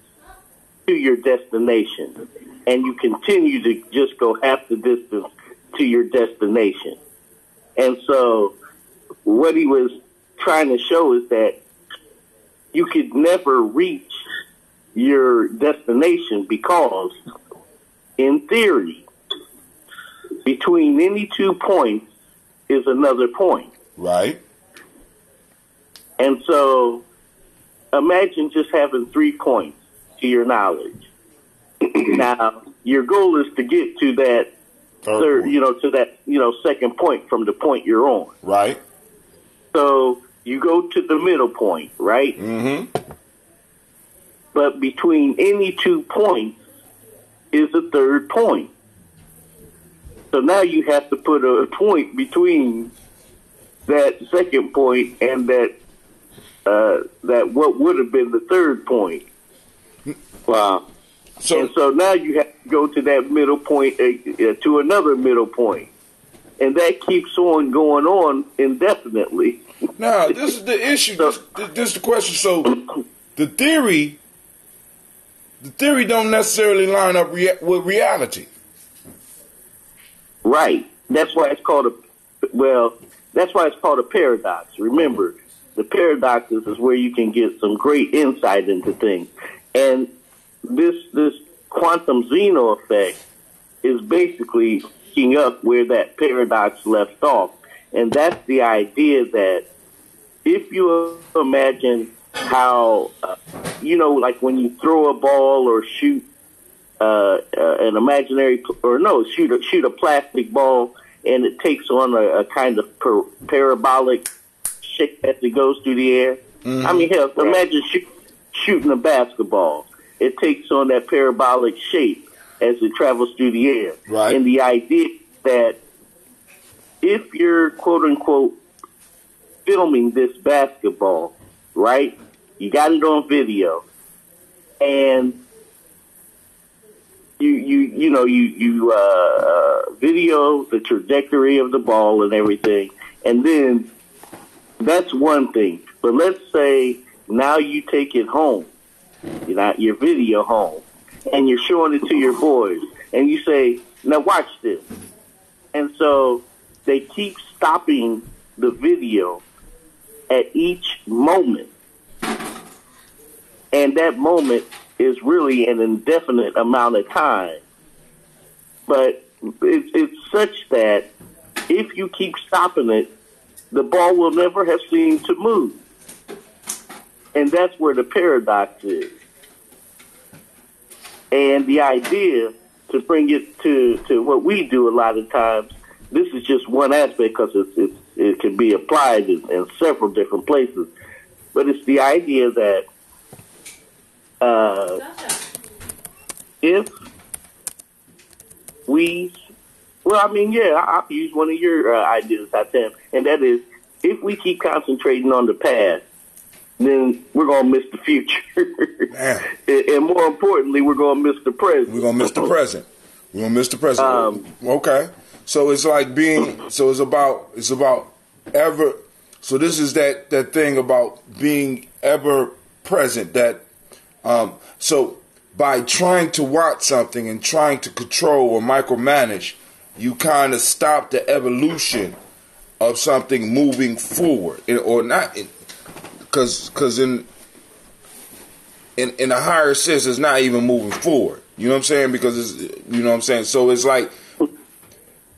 S6: to your destination, and you continue to just go half the distance to your destination. And so what he was trying to show is that you could never reach your destination because, in theory, between any 2 points is another point.
S1: Right.
S6: And so imagine just having 3 points to your knowledge. Now, your goal is to get to that second point from the point you're on.
S1: Right.
S6: So you go to the middle point, right?
S1: Mm-hmm.
S6: But between any 2 points is a third point. So now you have to put a point between that second point and that what would have been the third point. Wow. So now you have to go to that middle point, to another middle point. And that keeps on going on indefinitely.
S1: Now, this is the issue. This is the question. So the theory the theory don't necessarily line up with reality.
S6: Right. That's why it's called a paradox. Remember, the paradoxes is where you can get some great insight into things. And this quantum Zeno effect is basically picking up where that paradox left off. And that's the idea that if you imagine how, like when you throw a ball or shoot an imaginary, shoot a plastic ball, and it takes on a kind of parabolic shape as it goes through the air. Mm-hmm. I mean, hell, imagine shooting a basketball. It takes on that parabolic shape as it travels through the air.
S1: Right.
S6: And the idea that if you're, quote unquote, filming this basketball, right? You got it on video, and you video the trajectory of the ball and everything, and then that's one thing. But let's say now you take it home, your video home, and you're showing it to your boys, and you say, now watch this. And so they keep stopping the video at each moment. And that moment is really an indefinite amount of time. But it's such that if you keep stopping it, the ball will never have seemed to move. And that's where the paradox is. And the idea, to bring it to what we do a lot of times, this is just one aspect because it can be applied in several different places. But it's the idea that if we, I'll use one of your ideas, Hatem, and that is, if we keep concentrating on the past, then we're going to miss the future. And more importantly, we're going to miss the present.
S1: We're going to miss the present. We're going to miss the present. Okay. So it's like it's about ever, so this is that thing about being ever present, that, so by trying to watch something and trying to control or micromanage, you kind of stop the evolution of something moving forward, or not, because in a higher sense, it's not even moving forward. You know what I'm saying? Because So it's like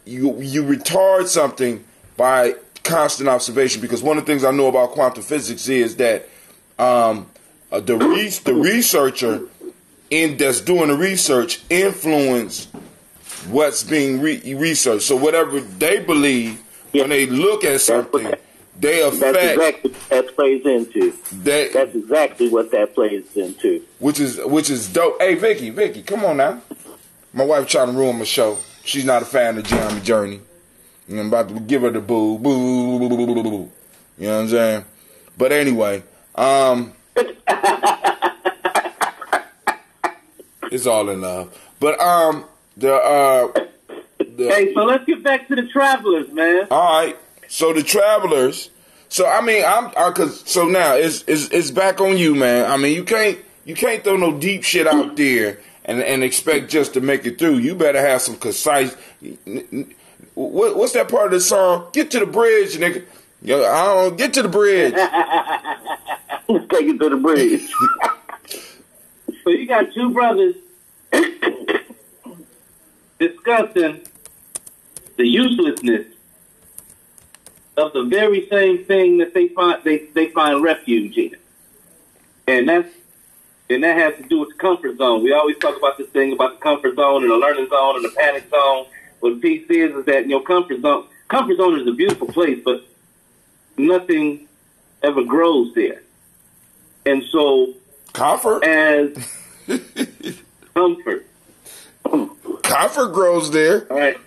S1: you retard something by constant observation. Because one of the things I know about quantum physics is that the researcher that's doing the research influence what's being researched. So whatever they believe, when they look at something, they affect.
S6: That's exactly what that plays into. That's exactly what that plays into.
S1: Which is dope. Hey, Vicky, come on now. My wife trying to ruin my show. She's not a fan of Gye-Nyame Journey. And I'm about to give her the boo. You know what I'm saying? But anyway, it's all in love. But
S4: hey, so let's get back to the travelers, man.
S1: All right. So the travelers. So I mean, so now it's back on you, man. I mean, you can't throw no deep shit out there and expect just to make it through. You better have some concise. What's that part of the song? Get to the bridge, nigga. Yo, I don't get to the bridge.
S6: Take it to the bridge.
S4: So you got two brothers discussing the uselessness of the very same thing that they find refuge in, and that has to do with the comfort zone. We always talk about this thing about the comfort zone and the learning zone and the panic zone. What the piece is that comfort zone is a beautiful place, but nothing ever grows there, and so
S1: comfort comfort grows there.
S4: All right.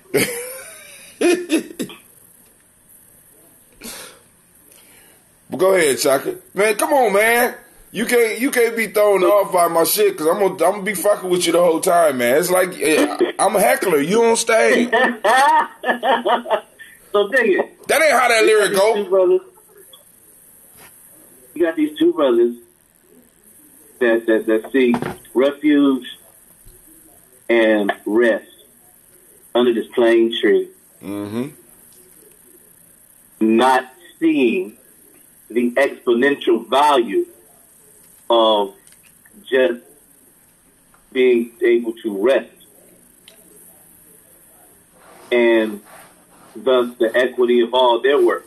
S1: But go ahead, Shaka. Man, come on, man. You can't be thrown off by my shit, because I'm gonna be fucking with you the whole time, man. It's like I'm a heckler. You on stage.
S4: So dig it.
S1: That ain't how that lyric go.
S4: You got these two brothers
S6: that seek refuge and rest under this plane tree.
S1: Mm-hmm.
S6: Not seeing the exponential value of just being able to rest, and thus the equity of all their work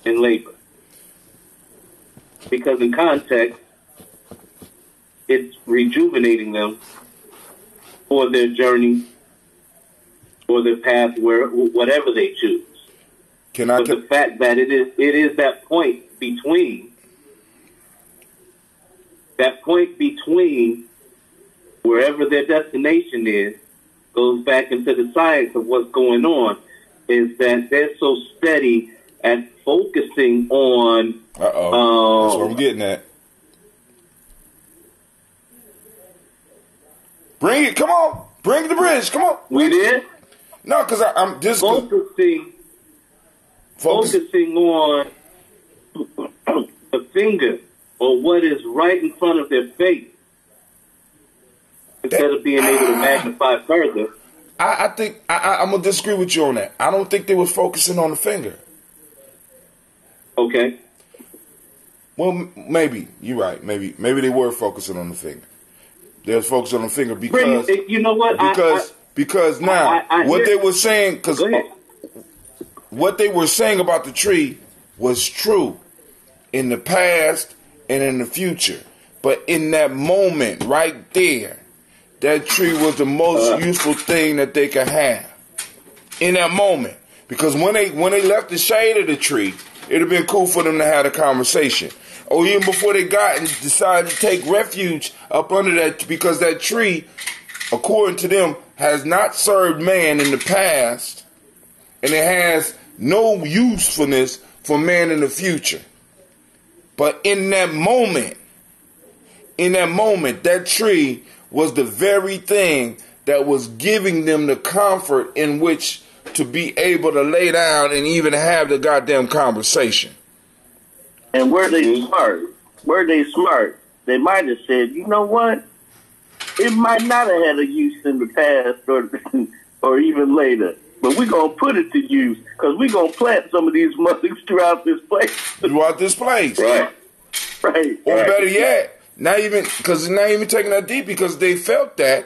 S6: and labor. Because in context, it's rejuvenating them for their journey or their path, whatever they choose. But the fact that it is that point between wherever their destination is, goes back into the science of what's going on, is that they're so steady at focusing on.
S1: That's what I'm getting at. Bring it, come on. Bring the bridge, come on.
S6: We did?
S1: No, because I'm just
S6: focusing on the finger or what is right in front of their face instead of being able to magnify further.
S1: I think I'm going to disagree with you on that. I don't think they were focusing on the finger.
S6: Okay.
S1: Well, maybe. You're right. Maybe they were focusing on the finger. They were focusing on the finger because...
S6: You know what?
S1: Because now, what they were saying... Because what they were saying about the tree was true in the past and in the future. But in that moment right there, that tree was the most useful thing that they could have. In that moment. Because when they left the shade of the tree, it would have been cool for them to have a conversation. Or even before they got and decided to take refuge up under that, because that tree, according to them, has not served man in the past, and it has no usefulness for man in the future. But in that moment, that tree was the very thing that was giving them the comfort in which to be able to lay down and even have the goddamn conversation.
S6: And were they smart? They might have said, you know what? It might not have had a use in the past or even later. But we're going to put it to use because we're going to plant some of these mothers throughout this place.
S1: Right. Or better yet, not even taking that deep, because they felt that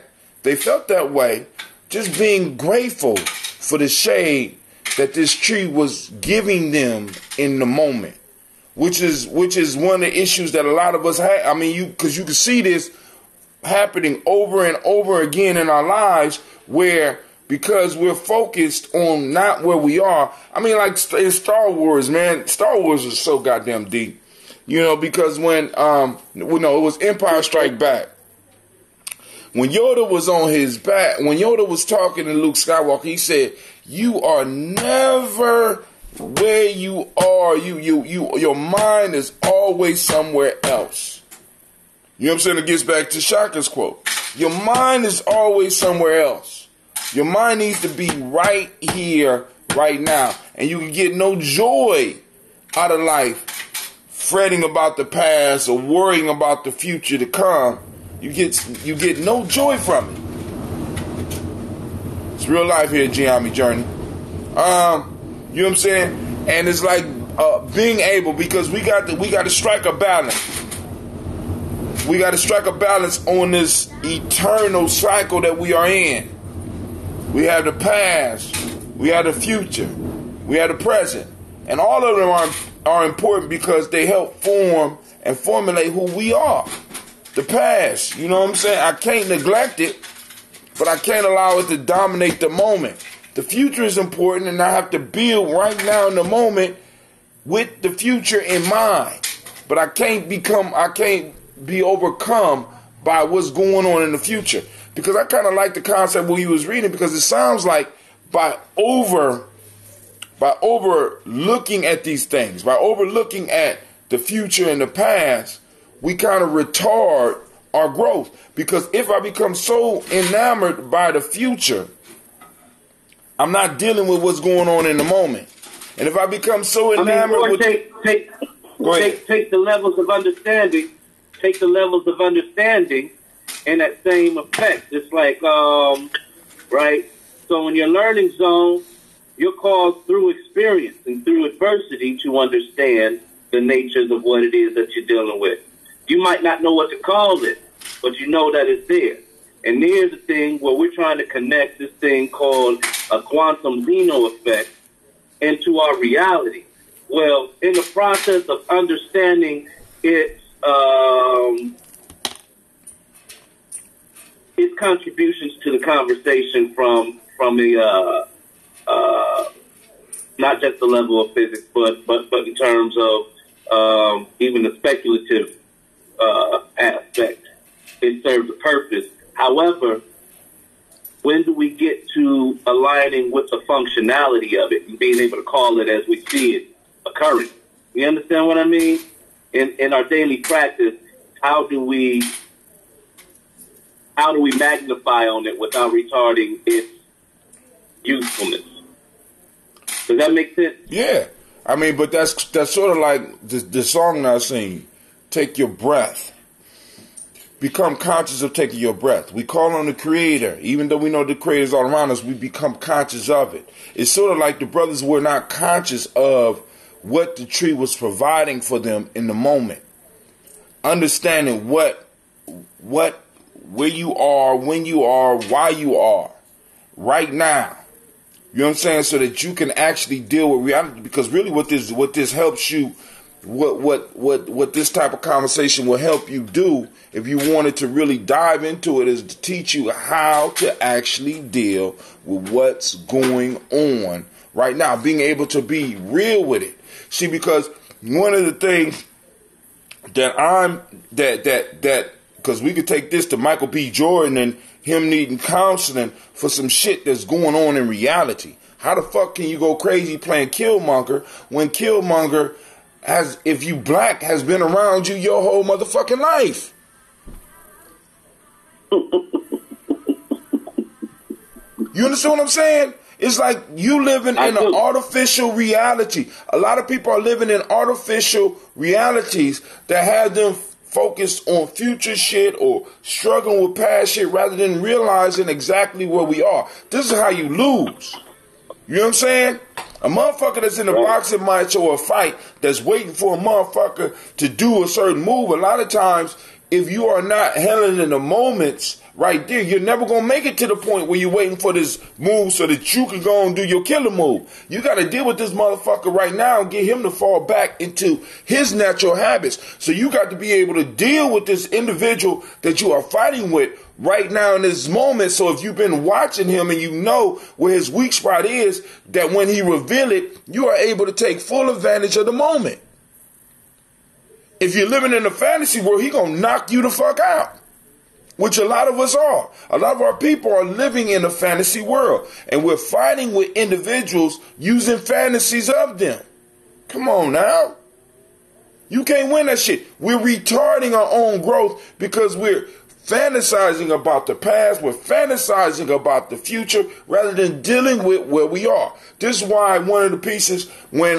S1: way, just being grateful for the shade that this tree was giving them in the moment. Which is one of the issues that a lot of us have. I mean, because you can see this happening over and over again in our lives, where because we're focused on not where we are. I mean, like in Star Wars, man. Star Wars is so goddamn deep, because when it was Empire Strike Back. When Yoda was on his back, when Yoda was talking to Luke Skywalker, he said, "You are never where you are. Your mind is always somewhere else." You know what I'm saying? It gets back to Shaka's quote. Your mind is always somewhere else. Your mind needs to be right here, right now. And you can get no joy out of life fretting about the past or worrying about the future to come. You get no joy from it. It's real life here at Gye-Nyame Journey. You know what I'm saying? And it's like being able, because we got to strike a balance. We got to strike a balance on this eternal cycle that we are in. We have the past, we have the future, we have the present, and all of them are important because they help form and formulate who we are. The past, you know what I'm saying? I can't neglect it, but I can't allow it to dominate the moment. The future is important, and I have to build right now in the moment with the future in mind. But I can't be overcome by what's going on in the future. Because I kind of like the concept what he was reading, because it sounds like by overlooking at these things, by overlooking at the future and the past, we kind of retard our growth. Because if I become so enamored by the future, I'm not dealing with what's going on in the moment. And if I become so enamored
S6: take the levels of understanding.
S4: take the levels of understanding in that same effect. It's like, right? So in your learning zone, you're called through experience and through adversity to understand the natures of what it is that you're dealing with. You might not know what to call it, but you know that it's there. And there's a thing where we're trying to connect this thing called a quantum Zeno effect into our reality. Well, in the process of understanding its contributions to the conversation from a not just the level of physics, but in terms of even the speculative aspect, it serves a purpose. However, when do we get to aligning with the functionality of it and being able to call it as we see it occurring? You understand what I mean? In our daily practice, how do we magnify on it without retarding its usefulness? Does that make sense?
S1: Yeah. I mean, but that's sort of like the song that I sing, Take Your Breath. Become conscious of taking your breath. We call on the Creator. Even though we know the Creator is all around us, we become conscious of it. It's sort of like the brothers were not conscious of what the tree was providing for them in the moment. Understanding where you are, when you are, why you are, right now. You know what I'm saying? So that you can actually deal with reality. Because really, what this helps you, what this type of conversation will help you do, if you wanted to really dive into it, is to teach you how to actually deal with what's going on right now. Being able to be real with it. See, because one of the things that because we could take this to Michael B. Jordan and him needing counseling for some shit that's going on in reality. How the fuck can you go crazy playing Killmonger when Killmonger, if you black, has been around you your whole motherfucking life? You understand what I'm saying? It's like you living in an artificial reality. A lot of people are living in artificial realities that have them focused on future shit or struggling with past shit rather than realizing exactly where we are. This is how you lose. You know what I'm saying? A motherfucker that's in a boxing match or a fight that's waiting for a motherfucker to do a certain move, a lot of times, if you are not handling the moments right there, you're never going to make it to the point where you're waiting for this move so that you can go and do your killer move. You got to deal with this motherfucker right now and get him to fall back into his natural habits. So you got to be able to deal with this individual that you are fighting with right now in this moment. So if you've been watching him and you know where his weak spot is, that when he reveal it, you are able to take full advantage of the moment. If you're living in a fantasy world, he gonna knock you the fuck out, which a lot of us are. A lot of our people are living in a fantasy world, and we're fighting with individuals using fantasies of them. Come on now. You can't win that shit. We're retarding our own growth because we're fantasizing about the past. We're fantasizing about the future rather than dealing with where we are. This is why one of the pieces when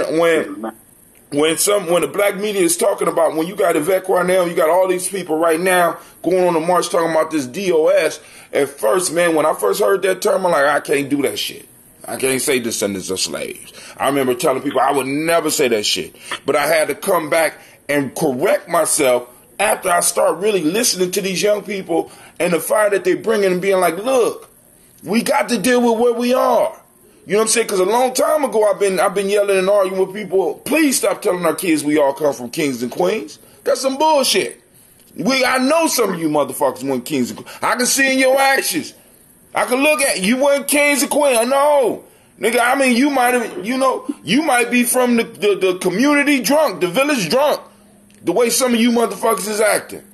S1: the black media is talking about, when you got Yvette Cornell, you got all these people right now going on the march talking about this DOS. At first, man, when I first heard that term, I'm like, I can't do that shit. I can't say descendants of slaves. I remember telling people I would never say that shit. But I had to come back and correct myself after I start really listening to these young people and the fire that they bring in and being like, look, we got to deal with where we are. You know what I'm saying? Because a long time ago, I've been yelling and arguing with people. Please stop telling our kids we all come from kings and queens. That's some bullshit. I know some of you motherfuckers weren't kings and queens. I can see in your actions. I can look at you weren't kings and queens. I know, nigga. I mean, you might be from the community drunk, the village drunk, the way some of you motherfuckers is acting.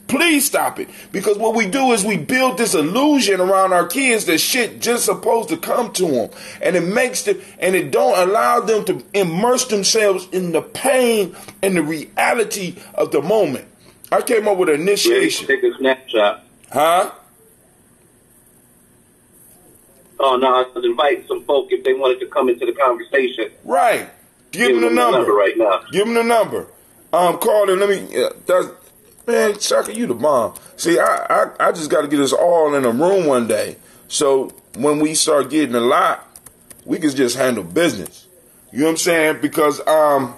S1: Please stop it. Because what we do is we build this illusion around our kids that shit just supposed to come to them. And it don't allow them to immerse themselves in the pain and the reality of the moment. I came up with an initiation.
S4: Take a snapshot.
S1: Huh?
S4: Oh, no, I was inviting some folk if they wanted to come into the conversation.
S1: Right. Give them the number
S4: right now.
S1: Give them the number. Carl, let me... Man, Shaka, you the bomb. See, I just got to get us all in a room one day. So when we start getting a lot, we can just handle business. You know what I'm saying? Because I'm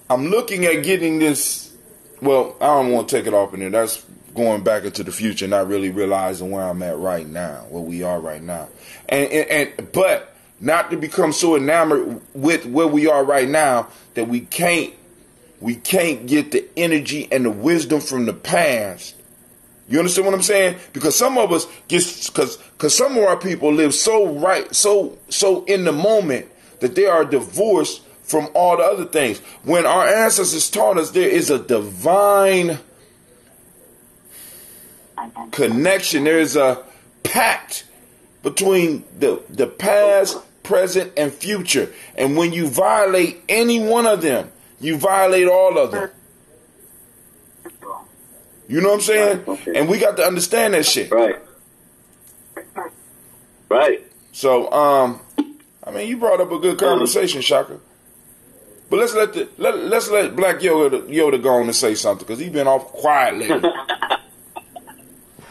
S1: looking at getting this. Well, I don't want to take it off in there. That's going back into the future, not really realizing where I'm at right now, where we are right now. But not to become so enamored with where we are right now that we can't get the energy and the wisdom from the past. You understand what I'm saying? Because some of us because some of our people live so in the moment that they are divorced from all the other things. When our ancestors taught us there is a divine connection, there is a pact between the past, present, and future. And when you violate any one of them, you violate all of them. You know what I'm saying? And we got to understand that shit.
S6: Right.
S1: So, I mean, you brought up a good conversation, Shaka. But let's let Black Yoda go on and say something, because he's been off quiet lately.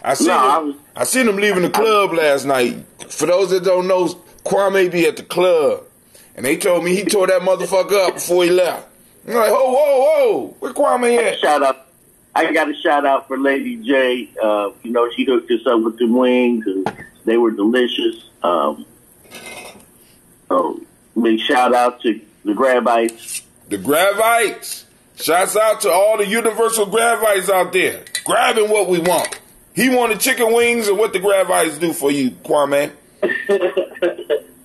S1: I seen him leaving the club last night. For those that don't know, Kwame be at the club, and they told me he tore that motherfucker up before he left. I'm like, whoa, where Kwame at?
S6: Shout out. I got a shout out for Lady J. She hooked us up with the wings, and they were delicious. Big shout out to the Gravites.
S1: The Gravites. Shouts out to all the universal Gravites out there, grabbing what we want. He wanted chicken wings, and what the Gravites do for you, Kwame?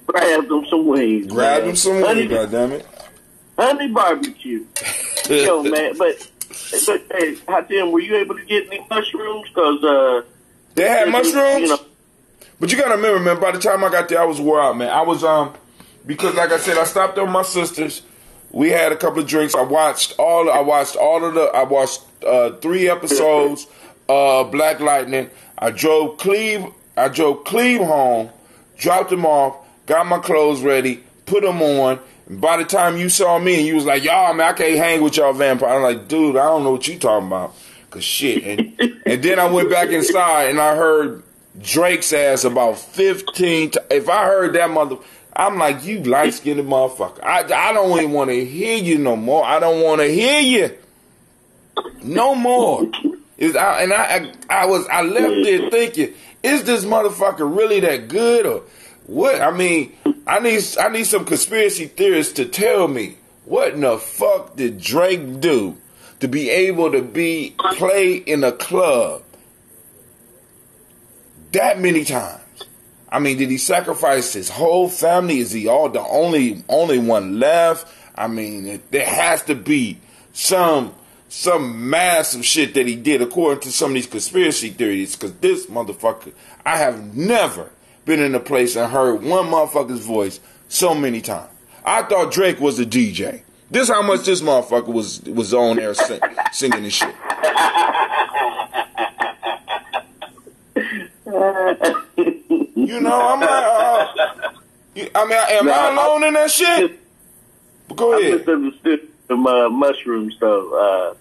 S6: Grab them some wings.
S1: Grab them some wings, goddammit.
S6: Honey barbecue. Yo, man, but hey, Hatim, were you able to get any mushrooms? Because
S1: they had mushrooms. But you gotta remember, man. By the time I got there, I was wore out, man. I was because, like I said, I stopped at my sister's. We had a couple of drinks. I watched 3 episodes of Black Lightning. I drove Cleve home, dropped him off, got my clothes ready, put them on. And by the time you saw me and you was like, y'all, man, I can't hang with y'all vampire. I'm like, dude, I don't know what you talking about. Cause shit. And then I went back inside and I heard Drake's ass about 15 times. If I heard that I'm like, you light-skinned motherfucker. I don't even want to hear you no more. I don't want to hear you no more. I left there thinking, is this motherfucker really that good or what? I mean, I need some conspiracy theorists to tell me what in the fuck did Drake do to be able to play in a club that many times? I mean, did he sacrifice his whole family? Is he the only one left? I mean, there has to be some massive shit that he did according to some of these conspiracy theories. Because this motherfucker, I have never been in a place and heard one motherfucker's voice so many times. I thought Drake was a DJ. This how much this motherfucker was on there singing this shit. I'm like, am I alone in that shit? But go ahead.
S6: I misunderstood the mushrooms, though.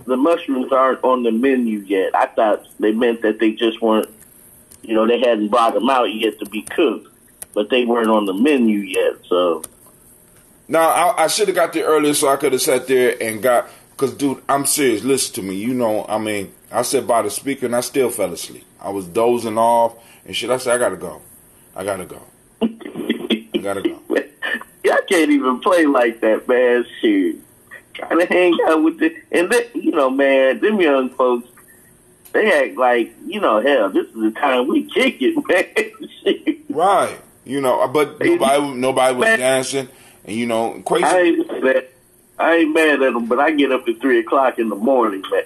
S6: The mushrooms aren't on the menu yet. I thought they meant that they just weren't, they hadn't brought them out yet to be cooked, but they weren't on the menu yet, so.
S1: Now, I should have got there earlier so I could have sat there and because, dude, I'm serious. Listen to me. I sat by the speaker and I still fell asleep. I was dozing off and shit. I said, I gotta go.
S6: Yeah, I can't even play like that, man. Shit. Trying to hang out with and then, man, them young folks, they act like, hell, this is the time we kick it, man. Shit.
S1: Right. But nobody was dancing. And, crazy.
S6: I ain't mad at them, but I get up at 3 o'clock in the morning, man.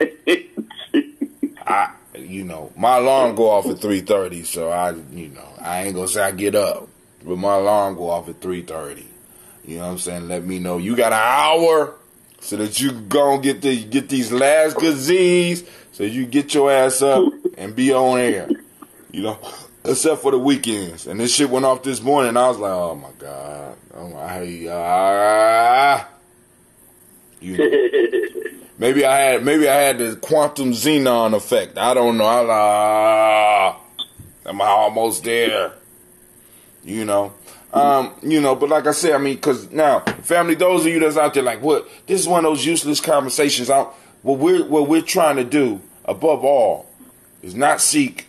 S1: My alarm go off at 3:30, so I ain't gonna say I get up, but my alarm go off at 3:30. You know what I'm saying? Let me know you got an hour so that you go get these last good Z's, so you get your ass up and be on air. Except for the weekends. And this shit went off this morning, and I was like, oh my god, Maybe I had the quantum xenon effect. I don't know. Am I almost there? You know. But like I said, I mean, because now, family, those of you that's out there like, what? This is one of those useless conversations. What we're trying to do, above all, is not seek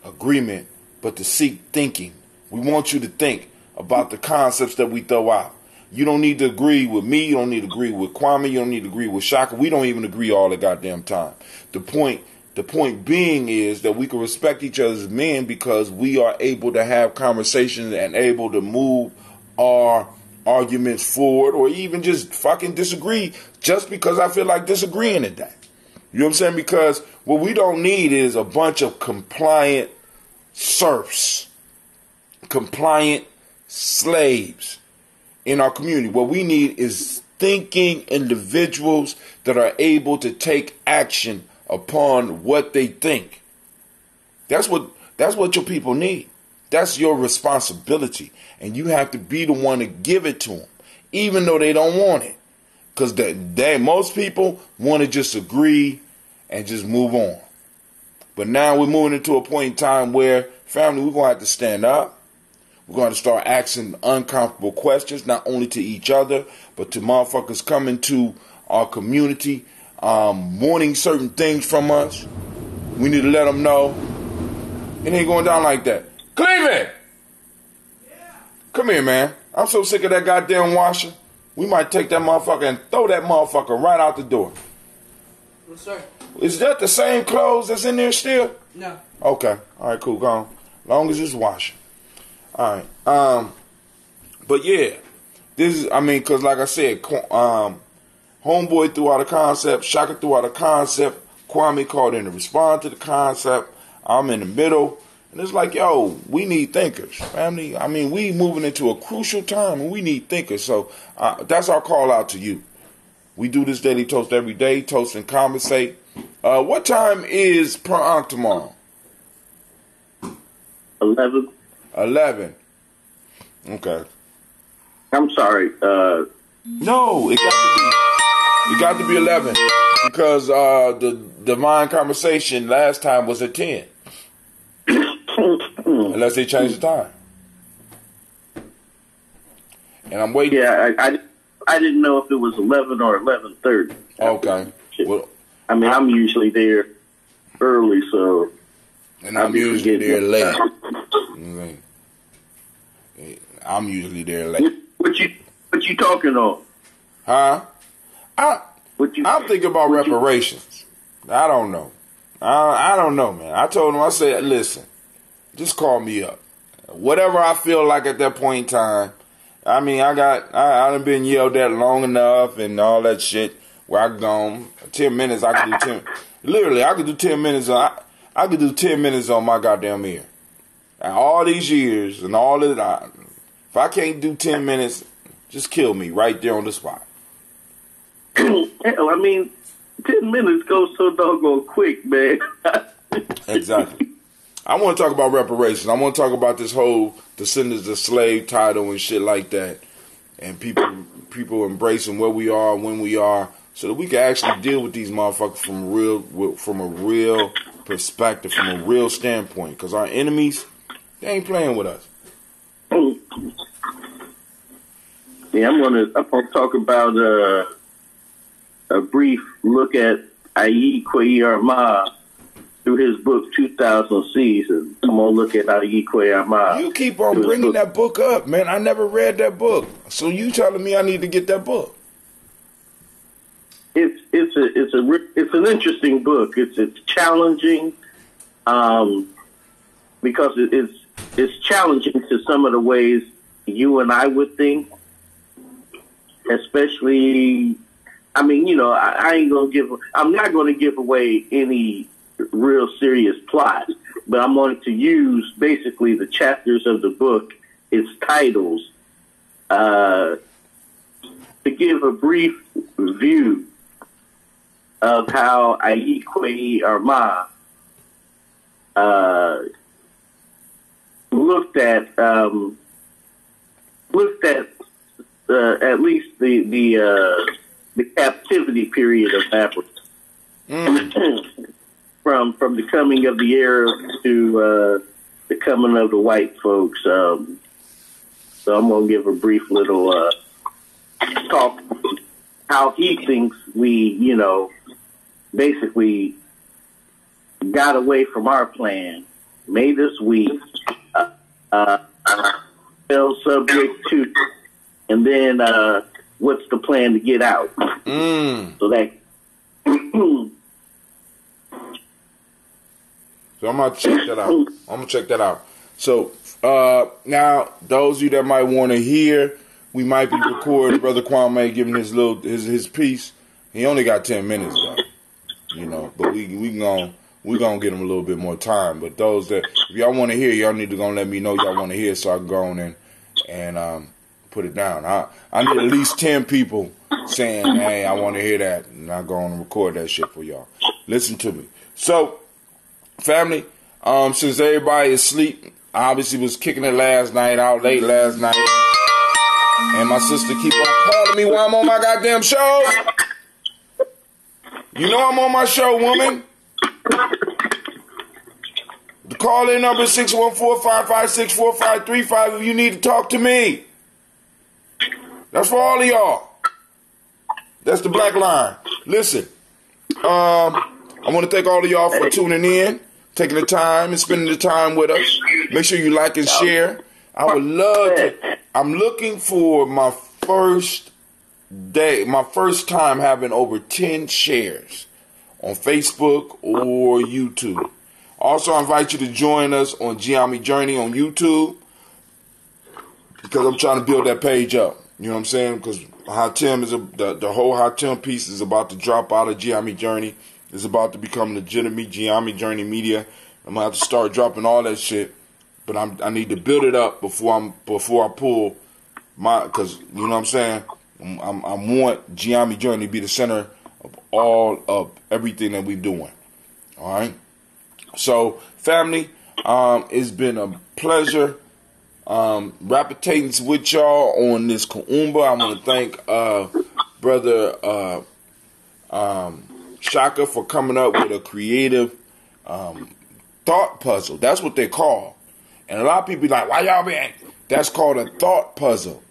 S1: agreement, but to seek thinking. We want you to think about the concepts that we throw out. You don't need to agree with me. You don't need to agree with Kwame. You don't need to agree with Shaka. We don't even agree all the goddamn time. The point being is that we can respect each other as men because we are able to have conversations and able to move our arguments forward, or even just fucking disagree just because I feel like disagreeing at that. You know what I'm saying? Because what we don't need is a bunch of compliant serfs, compliant slaves in our community. What we need is thinking individuals that are able to take action upon what they think. That's what your people need. That's your responsibility. And you have to be the one to give it to them, even though they don't want it. Because most people want to just agree and just move on. But now we're moving into a point in time where, family, we're going to have to stand up. We're going to start asking uncomfortable questions, not only to each other, but to motherfuckers coming to our community, wanting certain things from us. We need to let them know it ain't going down like that. Cleveland! Come here, man. I'm so sick of that goddamn washer. We might take that motherfucker and throw that motherfucker right out the door.
S5: Yes, sir.
S1: Is that the same clothes that's in there still?
S5: No.
S1: Okay. All right, cool. Go on. Long as it's washing. All right. But yeah, this is, I mean, because like I said, Homeboy threw out a concept, Shaka threw out a concept, Kwame called in to respond to the concept. I'm in the middle. And it's like, yo, we need thinkers, family. I mean, we moving into a crucial time and we need thinkers. So that's our call out to you. We do this daily toast every day, toast and conversate. What time is Per Ankh tomorrow?
S6: 11.
S1: 11. Okay.
S6: I'm sorry.
S1: No, it got to be 11 because the divine conversation last time was at 10. Unless they change the time. And I'm waiting.
S6: Yeah, I didn't know if it was 11 or 11:30.
S1: Okay. Well,
S6: I mean, I'm usually there early, so.
S1: And I'm usually there late. I'm usually there late.
S6: What you talking on?
S1: Huh? I'm thinking about reparations. I don't know. I don't know, man. I told him, I said, listen, just call me up. Whatever I feel like at that point in time. I mean, I done been yelled at long enough and all that shit where I gone 10 minutes, I could do 10. Literally, I could do 10 minutes. I could do 10 minutes on my goddamn ear. And all these years and all of that, if I can't do 10 minutes, just kill me right there on the spot.
S6: Hell, I mean, 10 minutes goes so doggone quick, man.
S1: Exactly. I want to talk about reparations. I want to talk about this whole descendants of slave title and shit like that. And people embracing where we are, when we are, so that we can actually deal with these motherfuckers from a real perspective, from a real standpoint. Because our enemies, they ain't playing with us.
S6: Yeah, I'm gonna talk about a brief look at Gye-Nyame through his book 2000 Seas, and I'm gonna look at Gye-Nyame.
S1: You keep on bringing that book up, man. I never read that book, so you telling me I need to get that book?
S6: It's an interesting book. It's challenging, because it's challenging to some of the ways you and I would think, especially. I mean, you know, I'm not going to give away any real serious plot, but I'm going to use basically the chapters of the book, its titles, to give a brief view of how Gye-Nyame looked at at least the the captivity period of Africa. From the coming of the Arabs to the coming of the white folks. So I'm going to give a brief little talk how he thinks we, basically got away from our plan, made us weak, fell subject to, and then what's the plan to get out? So that.
S1: So I'm gonna check that out. So now, those of you that might want to hear, we might be recording Brother Kwame giving his piece. He only got 10 minutes though, but we gonna get him a little bit more time. But those that, if y'all want to hear, y'all need to go let me know y'all want to hear, so I can go on and put it down. I need at least 10 people saying, hey, I want to hear that, and I go on and record that shit for y'all. Listen to me. So, family, since everybody is asleep, I obviously was kicking it out late last night, and my sister keep on calling me while I'm on my goddamn show. You know I'm on my show, woman. The call-in number is 614-556-4535 if you need to talk to me. That's for all of y'all. That's the black line. Listen, I want to thank all of y'all for tuning in, taking the time and spending the time with us. Make sure you like and share. I would love to. I'm looking for my first time having over 10 shares on Facebook or YouTube. Also, I invite you to join us on Gye-Nyame Journey on YouTube, because I'm trying to build that page up. You know what I'm saying? Because Hatem is the whole Hatem piece is about to drop out of Gye-Nyame Journey. It's about to become legitimate Gye-Nyame Journey Media. I'm gonna have to start dropping all that shit, but I need to build it up before I pull my, because you know what I'm saying. I want Gye-Nyame Journey to be the center of all of everything that we're doing. All right. So, family, it's been a pleasure rapportating with y'all on this Kuumba. I want to thank Brother Shaka for coming up with a creative thought puzzle. That's what they call. And a lot of people be like, why y'all be? That's called a thought puzzle.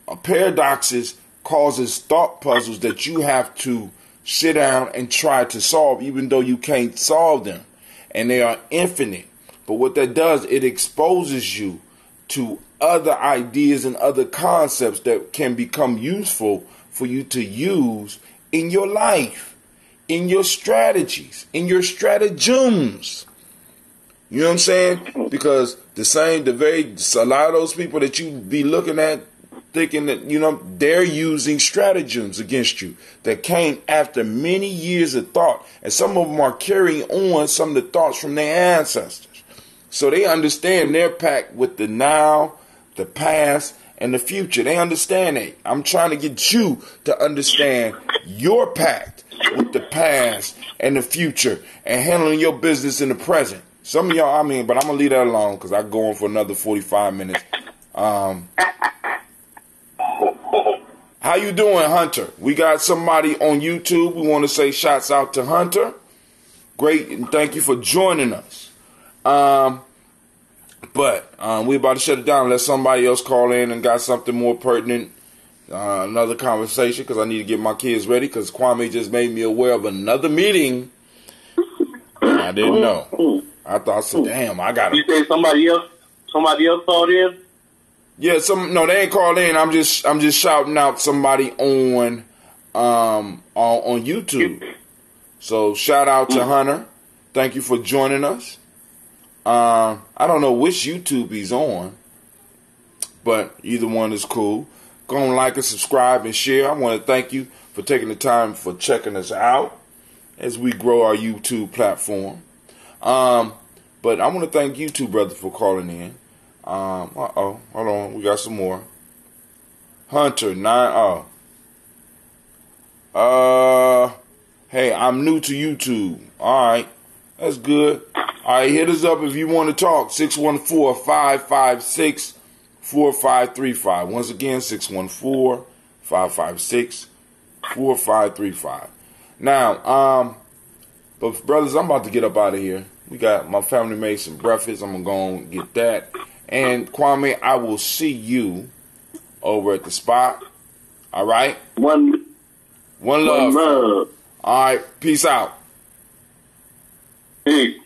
S1: A paradoxes causes thought puzzles that you have to sit down and try to solve, even though you can't solve them. And they are infinite. But what that does, it exposes you to other ideas and other concepts that can become useful for you to use in your life, in your strategies, in your stratagems. You know what I'm saying? Because a lot of those people that you be looking at, thinking that, they're using stratagems against you that came after many years of thought. And some of them are carrying on some of the thoughts from their ancestors. So they understand their pact with the now, the past, and the future. They understand that. I'm trying to get you to understand your pact with the past and the future and handling your business in the present. Some of y'all, but I'm going to leave that alone because I go on for another 45 minutes. How you doing, Hunter? We got somebody on YouTube. We want to say shouts out to Hunter. Great, and thank you for joining us. But we about to shut it down and let somebody else call in and got something more pertinent. Another conversation, because I need to get my kids ready, because Kwame just made me aware of another meeting. I didn't know. I thought, so damn, I got it.
S4: You say somebody else called in?
S1: Yeah, they ain't called in. I'm just shouting out somebody on YouTube. So shout out to Hunter. Thank you for joining us. I don't know which YouTube he's on, but either one is cool. Go and like and subscribe and share. I want to thank you for taking the time for checking us out as we grow our YouTube platform. But I want to thank you two, brother, for calling in. Hold on, we got some more. Hunter 9. Hey, I'm new to YouTube. All right, that's good. All right, hit us up if you want to talk. 614-556-4535. Once again, 614-556-4535. 4535. Now, but brothers, I'm about to get up out of here. We got my family made some breakfast. I'm gonna go and get that. And Kwame, I will see you over at the spot. All right. One love.
S6: One love.
S1: All right. Peace out.
S6: Peace.